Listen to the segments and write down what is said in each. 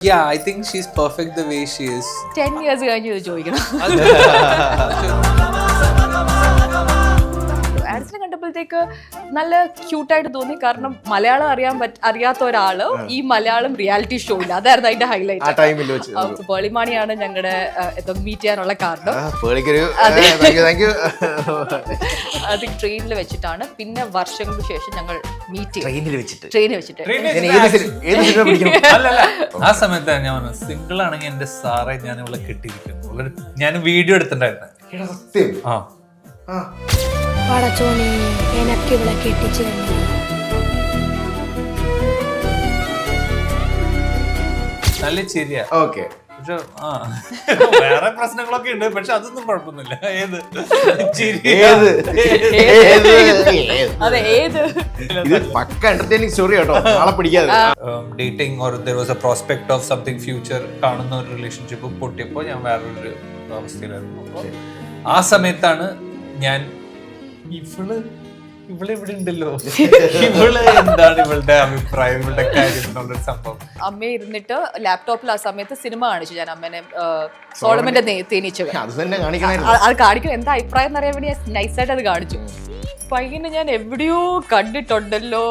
Yeah, I think she's perfect the way she is. 10 years കഴിഞ്ഞ് ഇത് ചോദിക്കണം. ആൻസിനെ കണ്ടപ്പോഴത്തേക്ക് നല്ല ക്യൂട്ടായിട്ട് തോന്നി. കാരണം മലയാളം അറിയാത്ത ഒരാള് ഈ മലയാളം റിയാലിറ്റി ഷോയില്ല, അതായിരുന്നു അതിന്റെ ഹൈലൈറ്റ്. പേളിമാണിയാണ് ഞങ്ങളുടെ മീറ്റ് ചെയ്യാനുള്ള കാരണം. അത് ട്രെയിനിൽ വെച്ചിട്ടാണ്. പിന്നെ വർഷങ്ങൾക്ക് ശേഷം ഞങ്ങൾ മീറ്റ് ട്രെയിനിൽ വെച്ചിട്ട്. ആ സമയത്ത് ഞാൻ സിംഗിൾ ആണെങ്കിൽ എന്റെ സാറെ ഞാൻ ഇവിടെ കെട്ടിയിരിക്കുന്നു. ഞാൻ വീഡിയോ എടുത്തിട്ടുണ്ടായിരുന്നു. പടച്ചോനെ എനക്ക് ഇവിടെ കെട്ടിച്ചു തന്നെ. നല്ല ശരിയാ. ഓക്കെ, പക്ഷെ വേറെ പ്രശ്നങ്ങളൊക്കെ ഉണ്ട്, പക്ഷെ അതൊന്നും കുഴപ്പമൊന്നുമില്ല. പക്ക എന്റർടൈനിങ് സ്റ്റോറി കേട്ടോ, നാളെ പിടിക്കാതെ. Dating or there was a prospect of something future കാണുന്ന ഒരു റിലേഷൻഷിപ്പ് പൊട്ടിയപ്പോൾ ഞാൻ വേറൊരു അവസ്ഥയിലായിരുന്നു. അപ്പോൾ ആ സമയത്താണ് ഞാൻ ഇവള് ഇവിടെ ഉണ്ടല്ലോ, ഇവള് എന്താണ് ഇവളുടെ അഭിപ്രായം, ഇവളുടെ കാര്യം എന്നുള്ളൊരു സംഭവം. അമ്മ ഇരുന്നിട്ട് ലാപ്ടോപ്പിൽ ആ സമയത്ത് സിനിമ കാണിച്ചു. ഞാൻ അമ്മേനെ സോളമന്റെ തേനീച്ചവൻ അത് കാണിക്കും. എന്താ അഭിപ്രായം എന്നറിയാൻ വേണ്ടി ഞാൻ നൈസായിട്ട് അത് കാണിച്ചു. പയ്യനെ ഞാൻ എവിടെയോ കണ്ടിട്ടുണ്ടല്ലോ.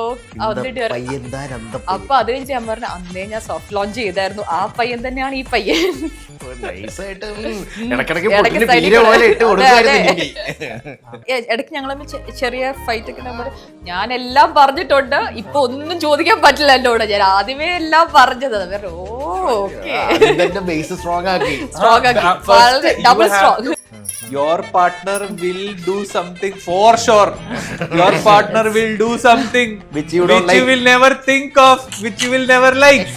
അപ്പൊ അത് കഴിഞ്ഞിട്ട് ഞാൻ പറഞ്ഞു, അന്നേ ഞാൻ സോഫ്റ്റ് ലോഞ്ച് ചെയ്തായിരുന്നു, ആ പയ്യൻ തന്നെയാണ് ഈ പയ്യൻ. ഇടയ്ക്ക് ഞങ്ങൾ ചെറിയ ഫൈറ്റ് ഒക്കെ നമ്പർ ഞാൻ എല്ലാം പറഞ്ഞിട്ടുണ്ട്. ഇപ്പൊ ഒന്നും ചോദിക്കാൻ പറ്റില്ല എന്നോട്. ഞാൻ ആദ്യമേ എല്ലാം പറഞ്ഞത്. Double strong. Your partner will do something for sure. Your partner will do something which you will never think of, which you will never like.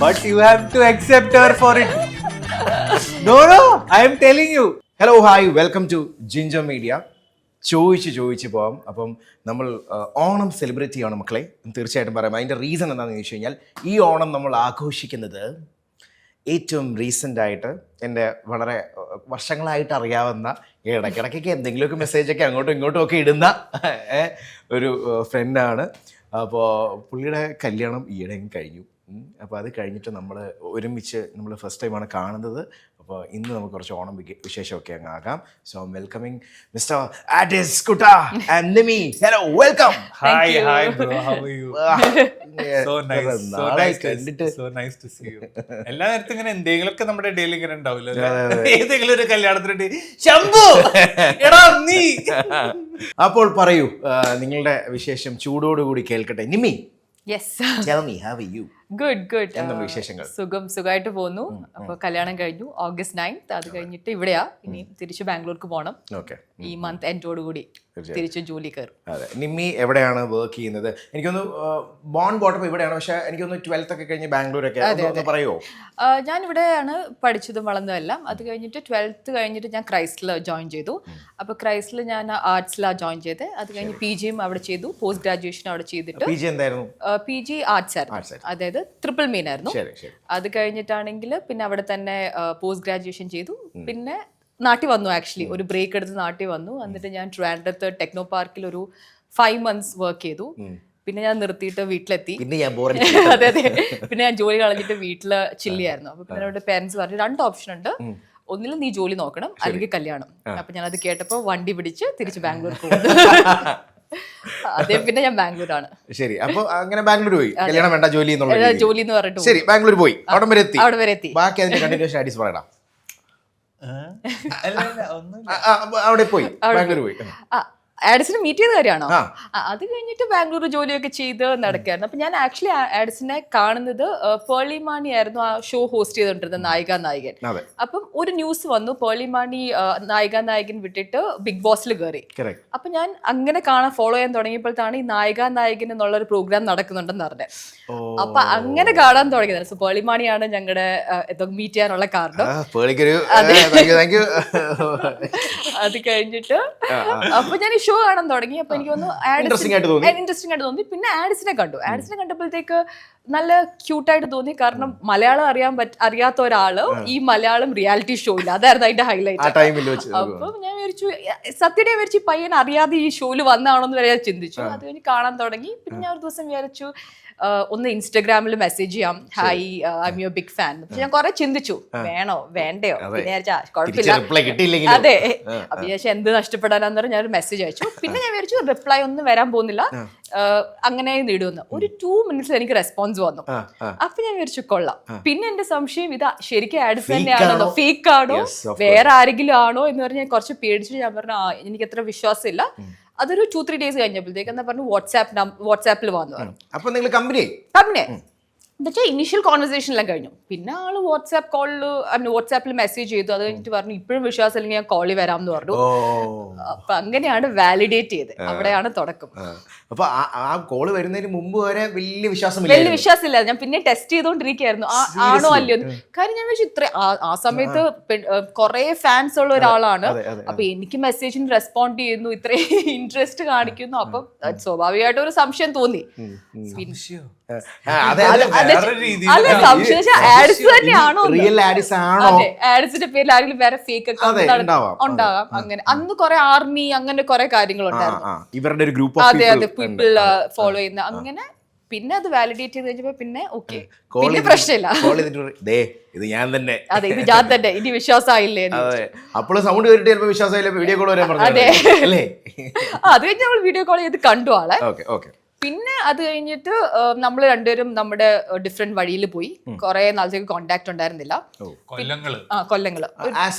But you have to accept her for it. No, I am telling you. Hello, hi, welcome to Ginger Media. ചോദിച്ച് പോവാം. അപ്പം നമ്മൾ Onam celebrate ചെയ്യണം മക്കളെ. തീർച്ചയായിട്ടും പറയാം. അതിൻ്റെ reason എന്താണെന്ന് ചോദിച്ചു കഴിഞ്ഞാൽ, ഈ ഓണം നമ്മൾ ആഘോഷിക്കുന്നത് ഏറ്റവും റീസെൻ്റായിട്ട് എൻ്റെ വളരെ വർഷങ്ങളായിട്ട് അറിയാവുന്ന, ഇടയ്ക്കിടയ്ക്കൊക്കെ എന്തെങ്കിലുമൊക്കെ മെസ്സേജൊക്കെ അങ്ങോട്ടും ഇങ്ങോട്ടും ഒക്കെ ഇടുന്ന ഒരു ഫ്രണ്ടാണ്. അപ്പോൾ പുള്ളിയുടെ കല്യാണം ഈയിടെയും കഴിഞ്ഞു. അപ്പോൾ അത് കഴിഞ്ഞിട്ട് നമ്മൾ ഒരുമിച്ച് ഫസ്റ്റ് ടൈമാണ് കാണുന്നത്. അപ്പോൾ ഇന്ന് നമുക്ക് കുറച്ച് ഓണം വിശേഷമൊക്കെ അങ്ങ് ആകാം. So welcoming mister artist Kutta and Nimi. Hello, welcome. Hi bro, how are you? So nice to see you. എല്ലാ നേരത്തും ഇങ്ങനെ എന്തെങ്കിലുമൊക്കെ നമ്മുടെ ഇടയിൽ ഇങ്ങനെ ഉണ്ടാവില്ല. ഏതെങ്കിലും ഒരു കല്യാണത്തിനുണ്ട് ശംഭു എടാ നീ. അപ്പോൾ പറയൂ, നിങ്ങളുടെ വിശേഷം ചൂടോടുകൂടി കേൾക്കട്ടെ. നിമി, Yes. tell me, how are you? Good. എന്താണ് വിശേഷങ്ങൾ? സുഖമായിട്ട് പോകുന്നു. അപ്പൊ കല്യാണം കഴിഞ്ഞു August 9th. അത് കഴിഞ്ഞിട്ട് ഇവിടെയാ. ഇനി തിരിച്ച് ബാംഗ്ലൂർക്ക് പോകണം. ഈ മന്ത് എൻഡോട് കൂടി തിരിച്ച് ജോലി കയറും. അതെ. നിമ്മി എവിടെയാണ് വർക്ക് ചെയ്യുന്നത്? എനിക്കൊന്ന് ബോൺ ബോട്ടപ്പ് ഇവിടെയാണ്, പക്ഷെ എനിക്കൊന്ന് 12th ഒക്കെ കഴിഞ്ഞ് ബാംഗ്ലൂരൊക്കെ പറയുമോ? ഞാൻ ഇവിടെയാണ് പഠിച്ചതും വളർന്നതെല്ലാം. അത് കഴിഞ്ഞിട്ട് 12th കഴിഞ്ഞിട്ട് ഞാൻ ക്രൈസ്റ്റിൽ ജോയിൻ ചെയ്തു. അപ്പോൾ ക്രൈസ്റ്റിൽ ഞാൻ ആർട്സിലാണ് ജോയിൻ ചെയ്തത്. അത് കഴിഞ്ഞ് PGയും അവിടെ ചെയ്തു, പോസ്റ്റ് ഗ്രാജുവേഷൻ അവിടെ ചെയ്തിട്ട്. PG എന്തായിരുന്നു? PG ആർട്സ് ആയിരുന്നു, അതായത് ട്രിപ്പിൾ മീൻ ആയിരുന്നു. അത് കഴിഞ്ഞിട്ടാണെങ്കിൽ പിന്നെ അവിടെ തന്നെ പോസ്റ്റ് ഗ്രാജുവേഷൻ ചെയ്തു. പിന്നെ നാട്ടിൽ വന്നു. ആക്ച്വലി ഒരു ബ്രേക്ക് എടുത്ത് നാട്ടിൽ വന്നു. എന്നിട്ട് ഞാൻ ട്രിവാൻഡ്രത്ത് ടെക്നോ പാർക്കിൽ ഒരു 5 months വർക്ക് ചെയ്തു. പിന്നെ ഞാൻ നിർത്തിയിട്ട് വീട്ടിലെത്തി. അതെ. പിന്നെ ഞാൻ ജോലി കളഞ്ഞിട്ട് വീട്ടില് ചില്ലിയായിരുന്നു. അപ്പൊ പിന്നെ അവിടെ പേരൻസ് പറഞ്ഞു 2 ഓപ്ഷൻ ഉണ്ട്, ഒന്നിലും നീ ജോലി നോക്കണം അല്ലെങ്കിൽ കല്യാണം. അപ്പൊ ഞാൻ അത് കേട്ടപ്പോ വണ്ടി പിടിച്ച് തിരിച്ച് ബാംഗ്ലൂർക്ക് പോകും. അതെ, പിന്നെ ഞാൻ ബാംഗ്ലൂരാണ്. ശരി. അപ്പൊ അങ്ങനെ ബാംഗ്ലൂർ പോയി. കല്യാണം വേണ്ട, ജോലി എന്ന് പറഞ്ഞിട്ട് ശരി, ബാംഗ്ലൂർ പോയി. അവിടെ വരെ എത്തി. എത്തി. ബാക്കി അതിന്റെ കണ്ടിന്യൂഷൻ ആയിട്ട് പറയണം. അവിടെ പോയി, ബാംഗ്ലൂർ പോയി. ആഡിസിനെ മീറ്റ് ചെയ്ത കാര്യമാണോ? അത് കഴിഞ്ഞിട്ട് ബാംഗ്ലൂർ ജോലിയൊക്കെ ചെയ്ത് നടക്കായിരുന്നു. അപ്പൊ ഞാൻ ആക്ച്വലി ആഡിസിനെ കാണുന്നത് പേളിമാണി ആയിരുന്നു ആ ഷോ ഹോസ്റ്റ് ചെയ്തോണ്ടിരുന്നത്, നായികൻ. അപ്പം ഒരു ന്യൂസ് വന്നു, പേളിമാണി നായികൻ വിട്ടിട്ട് ബിഗ് ബോസിൽ കയറി. അപ്പൊ ഞാൻ അങ്ങനെ ഫോളോ ചെയ്യാൻ തുടങ്ങിയപ്പോഴത്താണ് ഈ നായകൻ എന്നുള്ള ഒരു പ്രോഗ്രാം നടക്കുന്നുണ്ടെന്ന് പറഞ്ഞത്. അപ്പൊ അങ്ങനെ കാണാൻ തുടങ്ങിയത്. സോ പേളിമാണിയാണ് ഞങ്ങളുടെ മീറ്റ് ചെയ്യാനുള്ള കാരണം. അത് കഴിഞ്ഞിട്ട് അപ്പൊ ഞാൻ ഷോ കാണാൻ തുടങ്ങി. അപ്പൊ എനിക്ക് ഇൻട്രസ്റ്റിംഗ് ആയിട്ട് തോന്നി. പിന്നെ ആഡിസിനെ കണ്ടപ്പോഴത്തേക്ക് നല്ല ക്യൂട്ടായിട്ട് തോന്നി. കാരണം മലയാളം അറിയാത്ത ഒരാള് ഈ മലയാളം റിയാലിറ്റി ഷോയില്ല, അതായിരുന്നു അതിന്റെ ഹൈലൈറ്റ്. അപ്പൊ ഞാൻ വിചാരിച്ചു, സത്യയുടെ വിചാരിച്ചു പയ്യൻ അറിയാതെ ഈ ഷോയിൽ വന്നാണോന്ന് വരെ ചിന്തിച്ചു. അത് കഴിഞ്ഞ് കാണാൻ തുടങ്ങി. പിന്നെ ഞാൻ ഒരു ദിവസം വിചാരിച്ചു, ഒന്ന് ഇൻസ്റ്റഗ്രാമിൽ മെസ്സേജ് ചെയ്യാം, hi I am your big fan. പക്ഷെ ഞാൻ കുറെ ചിന്തിച്ചു, വേണോ വേണ്ടയോ, പിന്നെ കുഴപ്പമില്ല. അതെ, അപ്പൊ വിചാരിച്ചു എന്ത് നഷ്ടപ്പെടാനാന്ന് പറഞ്ഞാൽ ഞാൻ ഒരു മെസ്സേജ് അയച്ചു. പിന്നെ ഞാൻ വിചാരിച്ചു റിപ്ലൈ ഒന്നും വരാൻ പോകുന്നില്ല, അങ്ങനെ നേടുമെന്ന്. ഒരു 2 minutes എനിക്ക് റെസ്പോൺസ് വന്നു. അപ്പൊ ഞാൻ വിചാരിച്ചു കൊള്ളാം. പിന്നെ എന്റെ സംശയം ഇത് ശരിക്കും ആഡ്സ് തന്നെയാണോ, ഫേക്ക് ആണോ, വേറെ ആരെങ്കിലും ആണോ എന്ന് പറഞ്ഞ് ഞാൻ കുറച്ച് പേടിച്ചിട്ട് ഞാൻ പറഞ്ഞു എനിക്ക് അത്ര വിശ്വാസമില്ല. അതൊരു 2-3 days കഴിഞ്ഞപ്പോഴത്തേക്ക് എന്താ പറഞ്ഞു വാട്സാപ്പിൽ വന്നു പറഞ്ഞു. അപ്പൊ നിങ്ങൾ കമ്പനി എന്നുവെച്ചാൽ ഇനീഷ്യൽ കോൺവെർസേഷൻ എല്ലാം കഴിഞ്ഞു. പിന്നെ ആള് വാട്സാപ്പിൽ മെസ്സേജ് ചെയ്തു. അത് കഴിഞ്ഞിട്ട് പറഞ്ഞു ഇപ്പോഴും വിശ്വാസം അല്ലെങ്കിൽ ഞാൻ കോളി വരാമെന്ന് പറഞ്ഞു. അപ്പൊ അങ്ങനെയാണ് വാലിഡേറ്റ് ചെയ്ത്. അവിടെയാണ് തുടക്കം. അപ്പൊ ആ കോള് വരുന്നതിന് മുമ്പ് വരെ വലിയ വിശ്വാസമില്ല. ഞാൻ പിന്നെ ടെസ്റ്റ് ചെയ്തോണ്ടിരിക്കുകയായിരുന്നു ആണോ അല്ലയോ. കാര്യം ഞാൻ വെച്ചാൽ ഇത്ര ആ സമയത്ത് കുറെ ഫാൻസ് ഉള്ള ഒരാളാണ്. അപ്പൊ എനിക്ക് മെസ്സേജിന് റെസ്പോണ്ട് ചെയ്യുന്നു, ഇത്രയും ഇൻട്രസ്റ്റ് കാണിക്കുന്നു. അപ്പൊ സ്വാഭാവികമായിട്ട് ഒരു സംശയം തോന്നി. ആഡ്സിന്റെ പേരിൽ ആരെങ്കിലും വേറെ ഫേക്ക് അക്കൗണ്ട് ഉണ്ടാകാം. അങ്ങനെ അന്ന് കുറെ ആർമി അങ്ങനെ കുറെ കാര്യങ്ങളുണ്ടായിരുന്നു, ഇവരുടെ ഒരു ഗ്രൂപ്പ്. അതെ അതെ, പീപ്പിൾ ഫോളോ ചെയ്യുന്ന. അങ്ങനെ പിന്നെ അത് വാലിഡേറ്റ് ചെയ്ത് കഴിഞ്ഞപ്പോ പിന്നെ ഓക്കെ, പിന്നെ പ്രശ്നമില്ല. ഇത് ഞാൻ തന്നെ, അതെ ഇത് ഞാൻ തന്നെ, ഇനി വിശ്വാസമായില്ലേ. അപ്പോൾ സൗണ്ട് കേട്ടിട്ട് ചിലപ്പോൾ വിശ്വാസമായില്ല, വീഡിയോ കോൾ വരാൻ പറഞ്ഞു. അതെ, അത് കഴിഞ്ഞ് നമ്മൾ വീഡിയോ കോൾ ചെയ്ത് കണ്ടു ആളെ. പിന്നെ അത് കഴിഞ്ഞിട്ട് നമ്മൾ രണ്ടുപേരും നമ്മുടെ ഡിഫറെന്റ് വഴിയിൽ പോയി. കുറെ നാളത്തേക്ക് കോണ്ടാക്ട് ഉണ്ടായിരുന്നില്ല, കൊല്ലങ്ങള്.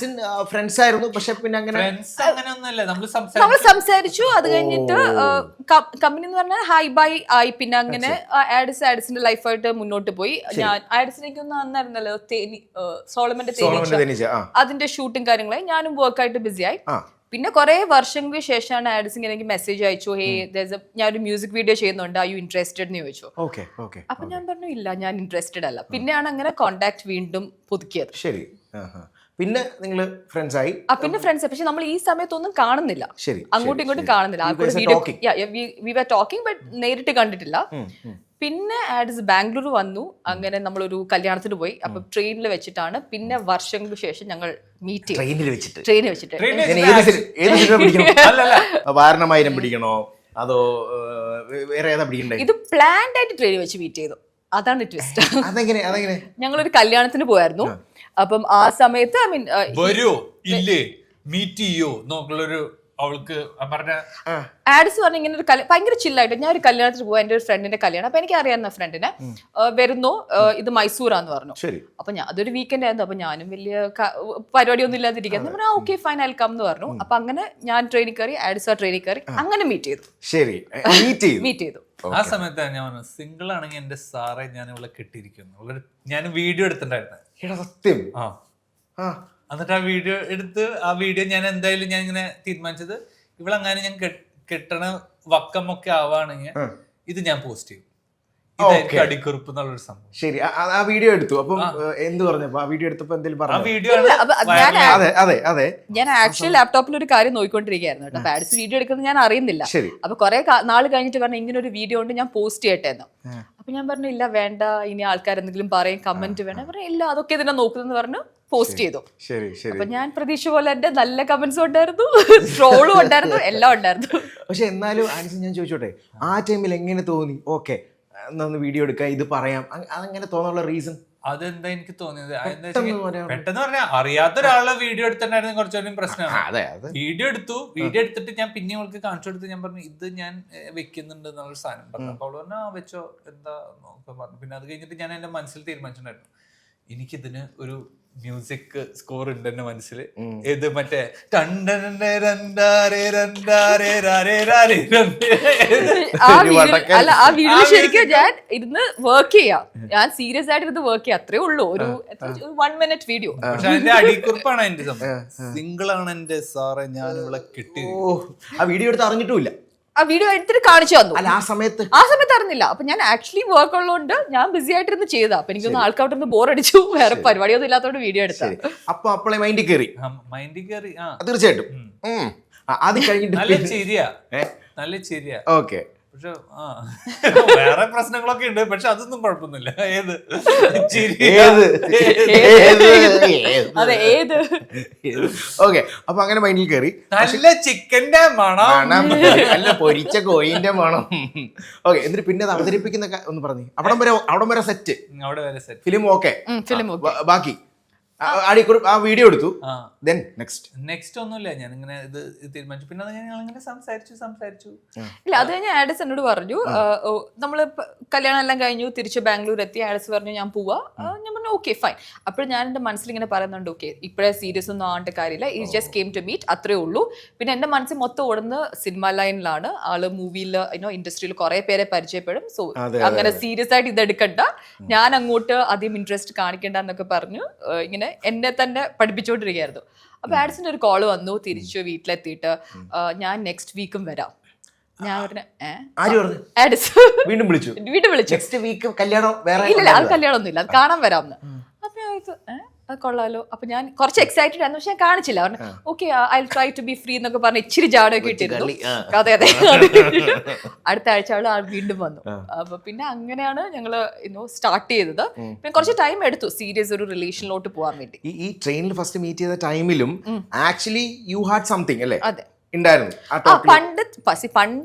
ഫ്രണ്ട്സ് ആയിരുന്നു, പക്ഷെ പിന്നെ അങ്ങനെ നമ്മൾ സംസാരിച്ചു. അത് കഴിഞ്ഞിട്ട് കമ്പനി എന്ന് പറഞ്ഞാൽ ഹൈ ബൈ ആയി. പിന്നെ അങ്ങനെ ആഡ്സിന്റെ ലൈഫായിട്ട് മുന്നോട്ട് പോയി. ഞാൻ ആഡ്സിലേക്ക് ഒന്നും അന്നായിരുന്നല്ലോ സോളമന്റെ തേനീച്ച, അതിന്റെ ഷൂട്ടും കാര്യങ്ങളായി. ഞാനും വർക്കായിട്ട് ബിസിയായി. പിന്നെ കുറെ വർഷങ്ങൾക്ക് ശേഷമാണ് ആഡ്സിങ് എനിക്ക് മെസ്സേജ് അയച്ചു, ഹേ ഞാൻ ഒരു മ്യൂസിക് വീഡിയോ ചെയ്യുന്നുണ്ട്, ആർ യു ഇൻട്രസ്റ്റഡ് എന്ന് ചോദിച്ചു. അപ്പൊ ഞാൻ പറഞ്ഞു ഇല്ല, ഞാൻ ഇൻട്രസ്റ്റഡ് അല്ല. പിന്നെയാണ് അങ്ങനെ കോണ്ടാക്ട് വീണ്ടും പുതുക്കിയത്. ശരി, പിന്നെ നിങ്ങൾ ഫ്രണ്ട്സ് ആയി. പിന്നെ ഫ്രണ്ട്സ്, പക്ഷെ നമ്മൾ ഈ സമയത്തൊന്നും കാണുന്നില്ല, അങ്ങോട്ടും ഇങ്ങോട്ടും കാണുന്നില്ല. വി വർ ടോക്കിംഗ് ബട്ട് നേരിട്ട് കണ്ടിട്ടില്ല. പിന്നെ ആഡ്സ് ബാംഗ്ലൂർ വന്നു. അങ്ങനെ നമ്മളൊരു കല്യാണത്തിന് പോയി. അപ്പൊ ട്രെയിനിൽ വെച്ചിട്ടാണ് പിന്നെ വർഷങ്ങൾക്ക് ശേഷം ഞങ്ങൾ മീറ്റ് ചെയ്തു. ട്രെയിനിൽ വെച്ചിട്ട് വാരണമായിരം പിടിക്കണോ അതോ വേറെ ഏതാ പിടിക്കണ്ടേ? ഇത് പ്ലാൻഡ് ആയിട്ട് ട്രെയിനിൽ വെച്ച് മീറ്റ് ചെയ്തു. അതാണ് ട്വിസ്റ്റ്. ഞങ്ങളൊരു കല്യാണത്തിന് പോയായിരുന്നു. അപ്പം ആ സമയത്ത് ഐ മീൻ മീറ്റ് ചെയ്യോ നോക്കുള്ളൊരു അവൾക്ക് പറഞ്ഞ ആഡ്സ് പറഞ്ഞ ഇങ്ങനെ ഒരു ഭയങ്കര ചില്ലായിട്ട് ഞാൻ ഒരു കല്യാണത്തിന് പോവാ, എന്റെ ഒരു ഫ്രണ്ടിന്റെ കല്യാണം. അപ്പൊ എനിക്ക് അറിയാവുന്ന ഫ്രണ്ടിനെ വരുന്നു, ഇത് മൈസൂറാന്ന് പറഞ്ഞു. അപ്പൊ ഞാൻ അതൊരു വീക്കെൻഡ് ആയിരുന്നു. അപ്പൊ ഞാനും വലിയ പരിപാടിയൊന്നും ഇല്ലാതിരിക്കുന്നു. ഓക്കെ ഫൈൻ ഐ കം എന്ന് പറഞ്ഞു. അപ്പൊ അങ്ങനെ ഞാൻ ട്രെയിനിൽ കയറി, ആഡ്സ് ട്രെയിനിൽ കയറി, അങ്ങനെ മീറ്റ് ചെയ്തു. ആ സമയത്ത് ഞാൻ പറഞ്ഞു സിംഗിൾ ആണെങ്കിൽ എന്റെ സാറെ ഞാൻ ഇവിടെ കെട്ടിയിരിക്കുന്നു. ഞാൻ വീഡിയോ എടുത്തിട്ടുണ്ടായിരുന്നു. എന്നിട്ട് ആ വീഡിയോ എടുത്ത് ആ വീഡിയോ ഞാൻ എന്തായാലും ഞാൻ ഇങ്ങനെ തീരുമാനിച്ചത് ഇവളങ്ങനെ ഞാൻ കെട്ടണ വക്കമൊക്കെ ആവാണെങ്കിൽ ഇത് ഞാൻ പോസ്റ്റ് ചെയ്യും. അടിക്കുറിപ്പ് എന്നുള്ളൊരു സംഭവം. ശരി, ആ വീഡിയോ എടുത്തു. അപ്പം എന്ത് പറഞ്ഞപ്പോ ആ വീഡിയോ എടുത്തപ്പോ എന്തെങ്കിലും പറഞ്ഞു? ഞാൻ ആക്ച്വലി ലാപ്ടോപ്പിൽ ഒരു കാര്യം നോക്കിക്കൊണ്ടിരിക്കുകയായിരുന്നു കേട്ടോ. പാഡ്സ് വീഡിയോ എടുക്കുന്നത് ഞാൻ അറിയുന്നില്ല. അപ്പൊ കുറെ നാൾ കഴിഞ്ഞിട്ട് പറഞ്ഞു ഇങ്ങനെ ഒരു വീഡിയോ ഉണ്ട്, ഞാൻ പോസ്റ്റ് ചെയ്യട്ടെ എന്ന്. അപ്പൊ ഞാൻ പറഞ്ഞു ഇല്ല വേണ്ട, ഇനി ആൾക്കാർ എന്തെങ്കിലും പറയും, കമന്റ് വേണം. പറഞ്ഞു ഇല്ല അതൊക്കെ ഇതിനെ നോക്കുന്നെന്ന് പറഞ്ഞു പോസ്റ്റ് ചെയ്തു. അപ്പൊ ഞാൻ പ്രതീക്ഷ പോലെ എന്റെ നല്ല കമന്റ്സും ഉണ്ടായിരുന്നു, ട്രോളും ഉണ്ടായിരുന്നു, എല്ലാം ഉണ്ടായിരുന്നു. പക്ഷെ എന്നാലും ഞാൻ ചോദിച്ചോട്ടെ, ആ ടൈമിൽ എങ്ങനെ തോന്നി ഓക്കെ വീഡിയോ എടുക്കാം, ഇത് പറയാം, അതങ്ങനെ തോന്നാനുള്ള റീസൺ? അതെന്താ എനിക്ക് തോന്നിയത് പെട്ടെന്ന് പറഞ്ഞാൽ അറിയാത്ത ഒരാളെ വീഡിയോ എടുത്തിട്ടുണ്ടായിരുന്നു കുറച്ചുകൂടി പ്രശ്നമാണ്. വീഡിയോ എടുത്തിട്ട് ഞാൻ പിന്നെ അവൾക്ക് കാണിച്ചു കൊടുത്ത് ഞാൻ പറഞ്ഞു ഇത് ഞാൻ വെക്കുന്നുണ്ട് എന്നുള്ളൊരു സാധനം പറഞ്ഞു. അപ്പോൾ അവള് പറഞ്ഞു വെച്ചോ എന്താ നോക്കാൻ പറഞ്ഞു. പിന്നെ അത് കഴിഞ്ഞിട്ട് ഞാൻ എന്റെ മനസ്സിൽ തീരുമാനിച്ചിട്ടുണ്ടായിരുന്നു എനിക്കിതിന് ഒരു മ്യൂസിക് സ്കോർ ഉണ്ട് എന്റെ മനസ്സിൽ. ഇത് മറ്റേ ആ വീഡിയോ ശരിക്കും ഞാൻ ഇരുന്ന് വർക്ക് ചെയ്യാം, ഞാൻ സീരിയസ് ആയിട്ട് ഇരുന്ന് വർക്ക് ചെയ്യാം, അത്രേ ഉള്ളൂ. ഒരു 1 minute വീഡിയോ. പക്ഷെ അതിന്റെ അടിക്കുറിപ്പാണ് എന്റെ സംഭവം. സിംഗിൾ ആണ് എന്റെ സാറെ ഞാൻ ഇവിടെ കിട്ടി. ആ വീഡിയോ എടുത്ത് അറിഞ്ഞിട്ടുമില്ല. ആ വീഡിയോ എടുത്തിട്ട് കാണിച്ചു തന്നു. ആ സമയത്ത് അറിഞ്ഞില്ല. അപ്പൊ ഞാൻ ആക്ച്വലി വർക്ക് ഉള്ളതുകൊണ്ട് ഞാൻ ബിസി ആയിട്ടിരുന്ന് ചെയ്താ. അപ്പൊ എനിക്കൊന്ന് ആൾക്കാട്ടൊന്ന് ബോറടിച്ചു, വേറെ പരിപാടിയൊന്നും ഇല്ലാത്തോണ്ട് വീഡിയോ എടുത്തു. അപ്പൊ അപ്പോളെ മൈൻഡിൽ കയറി തീർച്ചയായിട്ടും. അത് കഴിഞ്ഞിട്ട് നല്ല ചിരിയാ. ഓക്കെ, പക്ഷെ വേറെ പ്രശ്നങ്ങളൊക്കെ ഉണ്ട്, പക്ഷെ അതൊന്നും കുഴപ്പമൊന്നുമില്ല. ഏത് അതെ ഏത് ഓക്കെ. അപ്പൊ അങ്ങനെ മൈൻഡിൽ കയറി നല്ല ചിക്കന്റെ മണം, നല്ല പൊരിച്ച കോയിന്റെ മണം. ഓക്കെ, എന്നിട്ട് പിന്നെ അത് അവതരിപ്പിക്കുന്ന ഒന്ന് പറഞ്ഞു. അവിടം വരെ സെറ്റ്, അവിടെ വരെ സെറ്റ്, ഫിലിം ഓക്കെ. ഫിലിം ബാക്കി ആ വീഡിയോ എടുത്തു. Then നെക്സ്റ്റ് ഒന്നുമില്ല, ഞാൻ ഇങ്ങനെ ഇത് തീരുമാനിച്ചു. പിന്നെ അത് ഞങ്ങൾ ഇങ്ങനെ സംസാരിച്ചു. ഇല്ല, അത് കഴിഞ്ഞ് ആഡസ് എന്നോട് പറഞ്ഞു, നമ്മള് കല്യാണം എല്ലാം കഴിഞ്ഞു, തിരിച്ച് ബാംഗ്ലൂർ എത്തി. ആഡസ് പറഞ്ഞു ഞാൻ പോവാ. ഞാൻ പറഞ്ഞു ഓക്കെ ഫൈൻ. അപ്പോൾ ഞാൻ എൻ്റെ മനസ്സിൽ ഇങ്ങനെ പറയുന്നുണ്ട്, ഓക്കെ ഇപ്പോഴേ സീരിയസ് ഒന്നും ആവേണ്ട കാര്യമില്ല, ഈ ജസ്റ്റ് കെയിം ടു മീറ്റ്, അത്രേ ഉള്ളൂ. പിന്നെ എൻ്റെ മനസ്സിൽ മൊത്തം ഓടുന്ന സിനിമ ലൈനിലാണ്. ആള് മൂവിയിൽ ഇൻഡസ്ട്രിയിൽ കുറെ പേരെ പരിചയപ്പെടും. സോ അങ്ങനെ സീരിയസ് ആയിട്ട് ഇതെടുക്കണ്ട, ഞാൻ അങ്ങോട്ട് അധികം ഇൻട്രസ്റ്റ് കാണിക്കണ്ട എന്നൊക്കെ പറഞ്ഞു ഇങ്ങനെ എന്നെ തന്നെ പഠിപ്പിച്ചുകൊണ്ടിരിക്കുകയായിരുന്നു. അപ്പൊ ആഡ്സിന്റെ ഒരു കോള് വന്നു. തിരിച്ചു വീട്ടിലെത്തിയിട്ട് ഞാൻ നെക്സ്റ്റ് വീക്കും വരാം. ഞാൻ പറഞ്ഞു ആഡ്സ് വീണ്ടും വിളിച്ചു. വീട്ടിൽ വിളിച്ചു. നെക്സ്റ്റ് വീക്ക് കല്യാണം വേറെ ഇല്ല, അത് കല്യാണം ഒന്നുമില്ല, അത് കാണാൻ വരാമെന്ന്. അപ്പൊ ഞാൻ അത് കൊള്ളാലോ. അപ്പൊ ഞാൻ കുറച്ച് എക്സൈറ്റഡ് ആയിരുന്നു, പക്ഷെ ഞാൻ കാണിച്ചില്ല. പറഞ്ഞു okay I try to be free എന്നൊക്കെ പറഞ്ഞ് ഇച്ചിരി ജാടൊക്കെ ഇട്ടിരുന്നു. അതെ അടുത്ത ആഴ്ച ആൾ വീണ്ടും വന്നു. അപ്പൊ പിന്നെ അങ്ങനെയാണ് ഞങ്ങള് സ്റ്റാർട്ട് ചെയ്തത്. പിന്നെ കുറച്ച് ടൈം എടുത്തു സീരിയസ് ഒരു റിലേഷനിലോട്ട് പോകാൻ വേണ്ടി. ഈ ട്രെയിനിൽ ഫസ്റ്റ് മീറ്റ് ചെയ്ത ടൈമിലും ആക്ച്വലി യു ഹാഡ് സംതിങ് അല്ലേ അതെ പണ്ട്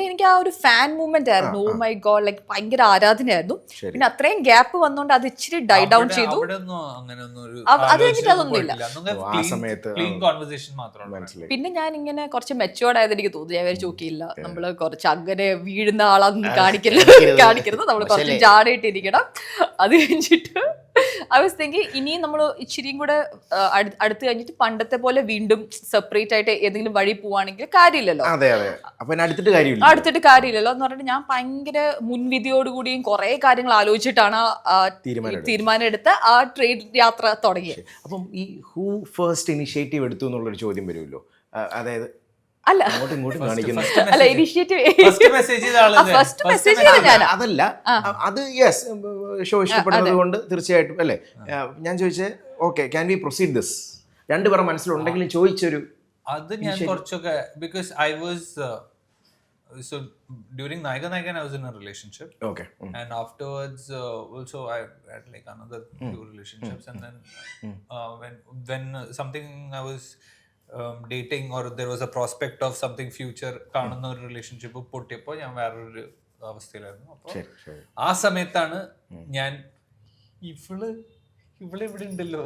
എനിക്ക് ആ ഒരു ഫാൻ മൂവ്മെന്റ് ആയിരുന്നു. ഓ മൈ ഗോഡ്, ലൈക്ക് ഭയങ്കര ആരാധനയായിരുന്നു. പിന്നെ അത്രയും ഗ്യാപ്പ് വന്നോണ്ട് അത് ഇച്ചിരി ഡൈ ഡൗൺ ചെയ്തു. അത് കഴിഞ്ഞിട്ട് അതൊന്നുമില്ല. പിന്നെ ഞാൻ ഇങ്ങനെ കുറച്ച് മെച്ചുവേർഡ് ആയത് എനിക്ക് തോന്നി. ഞാൻ വിചാരിച്ചു നോക്കിയില്ല, നമ്മള് കുറച്ച് അങ്ങനെ വീഴുന്ന ആളൊന്നും കാണിക്കരുത്, നമ്മൾ കുറച്ച് ജാടായിട്ടിരിക്കണം. അത് കഴിഞ്ഞിട്ട് ഐ വാസ് തിങ്കിങ് ഇനിയും നമ്മൾ ഇച്ചിരിയും കൂടെ അടുത്ത് കഴിഞ്ഞിട്ട് പണ്ടത്തെ പോലെ വീണ്ടും സെപ്പറേറ്റ് ആയിട്ട് ഏതെങ്കിലും വഴി പോവാണെങ്കിൽ കാര്യമില്ലല്ലോ. അടുത്തിട്ട് കാര്യമില്ലല്ലോ എന്ന് പറഞ്ഞിട്ട് ഞാൻ ഭയങ്കര മുൻവിധിയോടുകൂടിയും കുറെ കാര്യങ്ങൾ ആലോചിച്ചിട്ടാണ് തീരുമാനം എടുത്ത് ആ ട്രെയിൻ യാത്ര തുടങ്ങിയത്. അപ്പം ഈ ഹൂ ഫസ്റ്റ് ഇനിഷ്യേറ്റീവ് എടുത്തു എന്നുള്ളൊരു ചോദ്യം വരുമല്ലോ. അതായത് അല്ല ഇനിഷ്യേറ്റീവ് അതല്ല, അത് യെസ് ഷോ ഇഷ്ടപ്പെടുന്നത് കൊണ്ട് തീർച്ചയായിട്ടും അല്ലേ. ഞാൻ ചോദിച്ചേ okay can we proceed this, രണ്ടുപേർ മനസ്സിലുണ്ടെങ്കിലും ചോദിച്ചൊരു അത് ഞാൻ കുറച്ചൊക്കെ because I was so during Naika I was in a relationship. Okay. And afterwards also I had like another few relationships. And then when something I was dating or there was a prospect of something future കാണുന്ന ഒരു relationship പൊട്ടിയപ്പോൾ ഞാൻ വേറൊരു അവസ്ഥയിലായിരുന്നു. അപ്പോൾ ആ സമയത്താണ് ഞാൻ ഇവിടെ ഉണ്ടല്ലോ,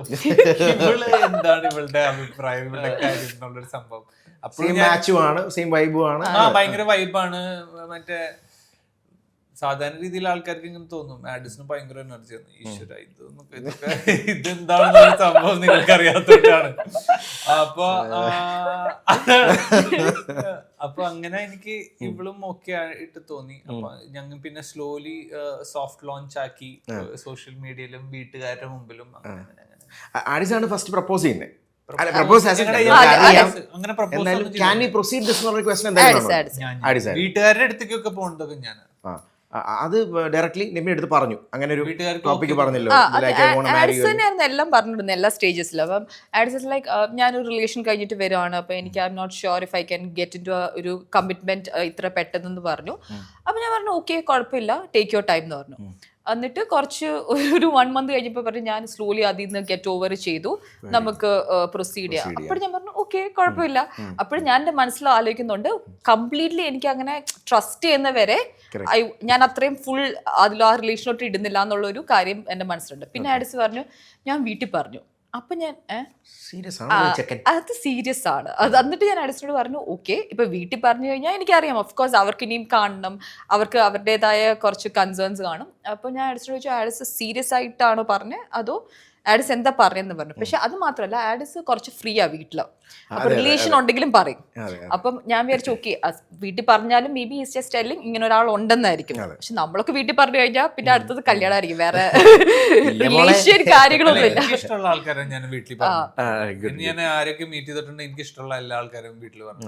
ഇവള് എന്താണ് ഇവളുടെ അഭിപ്രായം, ഇവളുടെ കാര്യം എന്നുള്ളൊരു സംഭവം. ഭയങ്കര വൈബാണ്. മറ്റേ സാധാരണ രീതിയിൽ ആൾക്കാർക്ക് ഇങ്ങനെ തോന്നും ആഡിസിന് ഭയങ്കര എനർജിയാണ്. ഈശ്വര ഇതെന്താണെന്നൊരു സംഭവം നിങ്ങൾക്ക് അറിയാത്തതാണ്. അപ്പൊ അങ്ങനെ എനിക്ക് ഇവളും ഒക്കെ ആയിട്ട് തോന്നി. അപ്പൊ ഞങ്ങൾ പിന്നെ സ്ലോലി സോഫ്റ്റ് ലോഞ്ച് ആക്കി സോഷ്യൽ മീഡിയയിലും വീട്ടുകാരുടെ മുമ്പിലും. ആഡിസാണ് ഫസ്റ്റ് പ്രപ്പോസ് ചെയ്യുന്നത്. വീട്ടുകാരുടെ അടുത്തേക്കൊക്കെ പോകേണ്ടത് ഞാൻ അത് ഡയറക്ട്ലി നിമ്മി എടുത്ത് പറഞ്ഞു. അങ്ങനെ ഒരു ടോപ്പിക് പറഞ്ഞല്ലോ, എല്ലാം പറഞ്ഞിരുന്നു എല്ലാ സ്റ്റേജസിലും. അപ്പം ആഡ്സ് ലൈക്ക് ഞാനൊരു റിലേഷൻ കഴിഞ്ഞിട്ട് വരുവാണ്, അപ്പൊ എനിക്ക് I am not sure if I can get into ഒരു കമ്മിറ്റ്മെന്റ് ഇത്ര പെട്ടെന്ന് പറഞ്ഞു. അപ്പൊ ഞാൻ പറഞ്ഞു ഓക്കെ കുഴപ്പമില്ല, ടേക്ക് യുവർ ടൈം എന്ന് പറഞ്ഞു. എന്നിട്ട് കുറച്ച് ഒരു 1 month കഴിഞ്ഞപ്പോൾ പറഞ്ഞു ഞാൻ സ്ലോലി അതിൽ നിന്ന് ഗെറ്റ് ഓവർ ചെയ്തു, നമുക്ക് പ്രൊസീഡ് ചെയ്യാം. അപ്പോൾ ഞാൻ പറഞ്ഞു ഓക്കെ കുഴപ്പമില്ല. അപ്പോൾ ഞാൻ എൻ്റെ മനസ്സിൽ ആലോചിക്കുന്നുണ്ട് കംപ്ലീറ്റ്ലി എനിക്ക് അങ്ങനെ ട്രസ്റ്റ് ചെയ്യുന്നവരെ ഞാൻ അത്രയും ഫുൾ അതിൽ ആ റിലേഷനോട്ട് ഇടുന്നില്ല എന്നുള്ളൊരു കാര്യം എൻ്റെ മനസ്സിലുണ്ട്. പിന്നെ ആഡ്സ് പറഞ്ഞു ഞാൻ വീട്ടിൽ പറഞ്ഞു. അപ്പൊ ഞാൻ അത് സീരിയസ് ആണ്. അത് എന്നിട്ട് ഞാൻ ആഡ്സിനോട് പറഞ്ഞു ഓക്കെ ഇപ്പൊ വീട്ടിൽ പറഞ്ഞു കഴിഞ്ഞാൽ എനിക്കറിയാം ഓഫ് കോഴ്സ് അവർക്ക് ഇനിയും കാണണം, അവർക്ക് അവരുടേതായ കുറച്ച് കൺസേൺസ് കാണും. അപ്പൊ ഞാൻ ആഡ്സിനോട് ചോദിച്ചു ആഡ്സ് സീരിയസ് ആയിട്ടാണോ പറഞ്ഞത് അതോ ആഡ്സ് എന്താ പറഞ്ഞെന്ന് പറഞ്ഞു. പക്ഷെ അത് മാത്രമല്ല ആഡ്സ് കുറച്ച് ഫ്രീ ആ വീട്ടില്, അപ്പൊ റിലേഷൻ ഉണ്ടെങ്കിലും പറയും. അപ്പം ഞാൻ വിചാരിച്ചു ഓക്കെ വീട്ടിൽ പറഞ്ഞാലും may be is just telling ഇങ്ങനെ ഒരാൾ ഉണ്ടെന്നായിരിക്കും. പക്ഷെ നമ്മളൊക്കെ വീട്ടിൽ പറഞ്ഞു കഴിഞ്ഞാൽ പിന്നെ അടുത്തത് കല്യാണമായിരിക്കും, വേറെ റിലേഷൻ കാര്യങ്ങളൊന്നും ഇല്ല. ഇഷ്ടമുള്ള ആൾക്കാരെ ഞാൻ വീട്ടിൽ പറഞ്ഞു. ഞാൻ ആരൊക്കെ മീറ്റ് ചെയ്തിട്ടുണ്ട് എനിക്ക് ഇഷ്ടമുള്ള എല്ലാ ആൾക്കാരും വീട്ടിൽ പറഞ്ഞു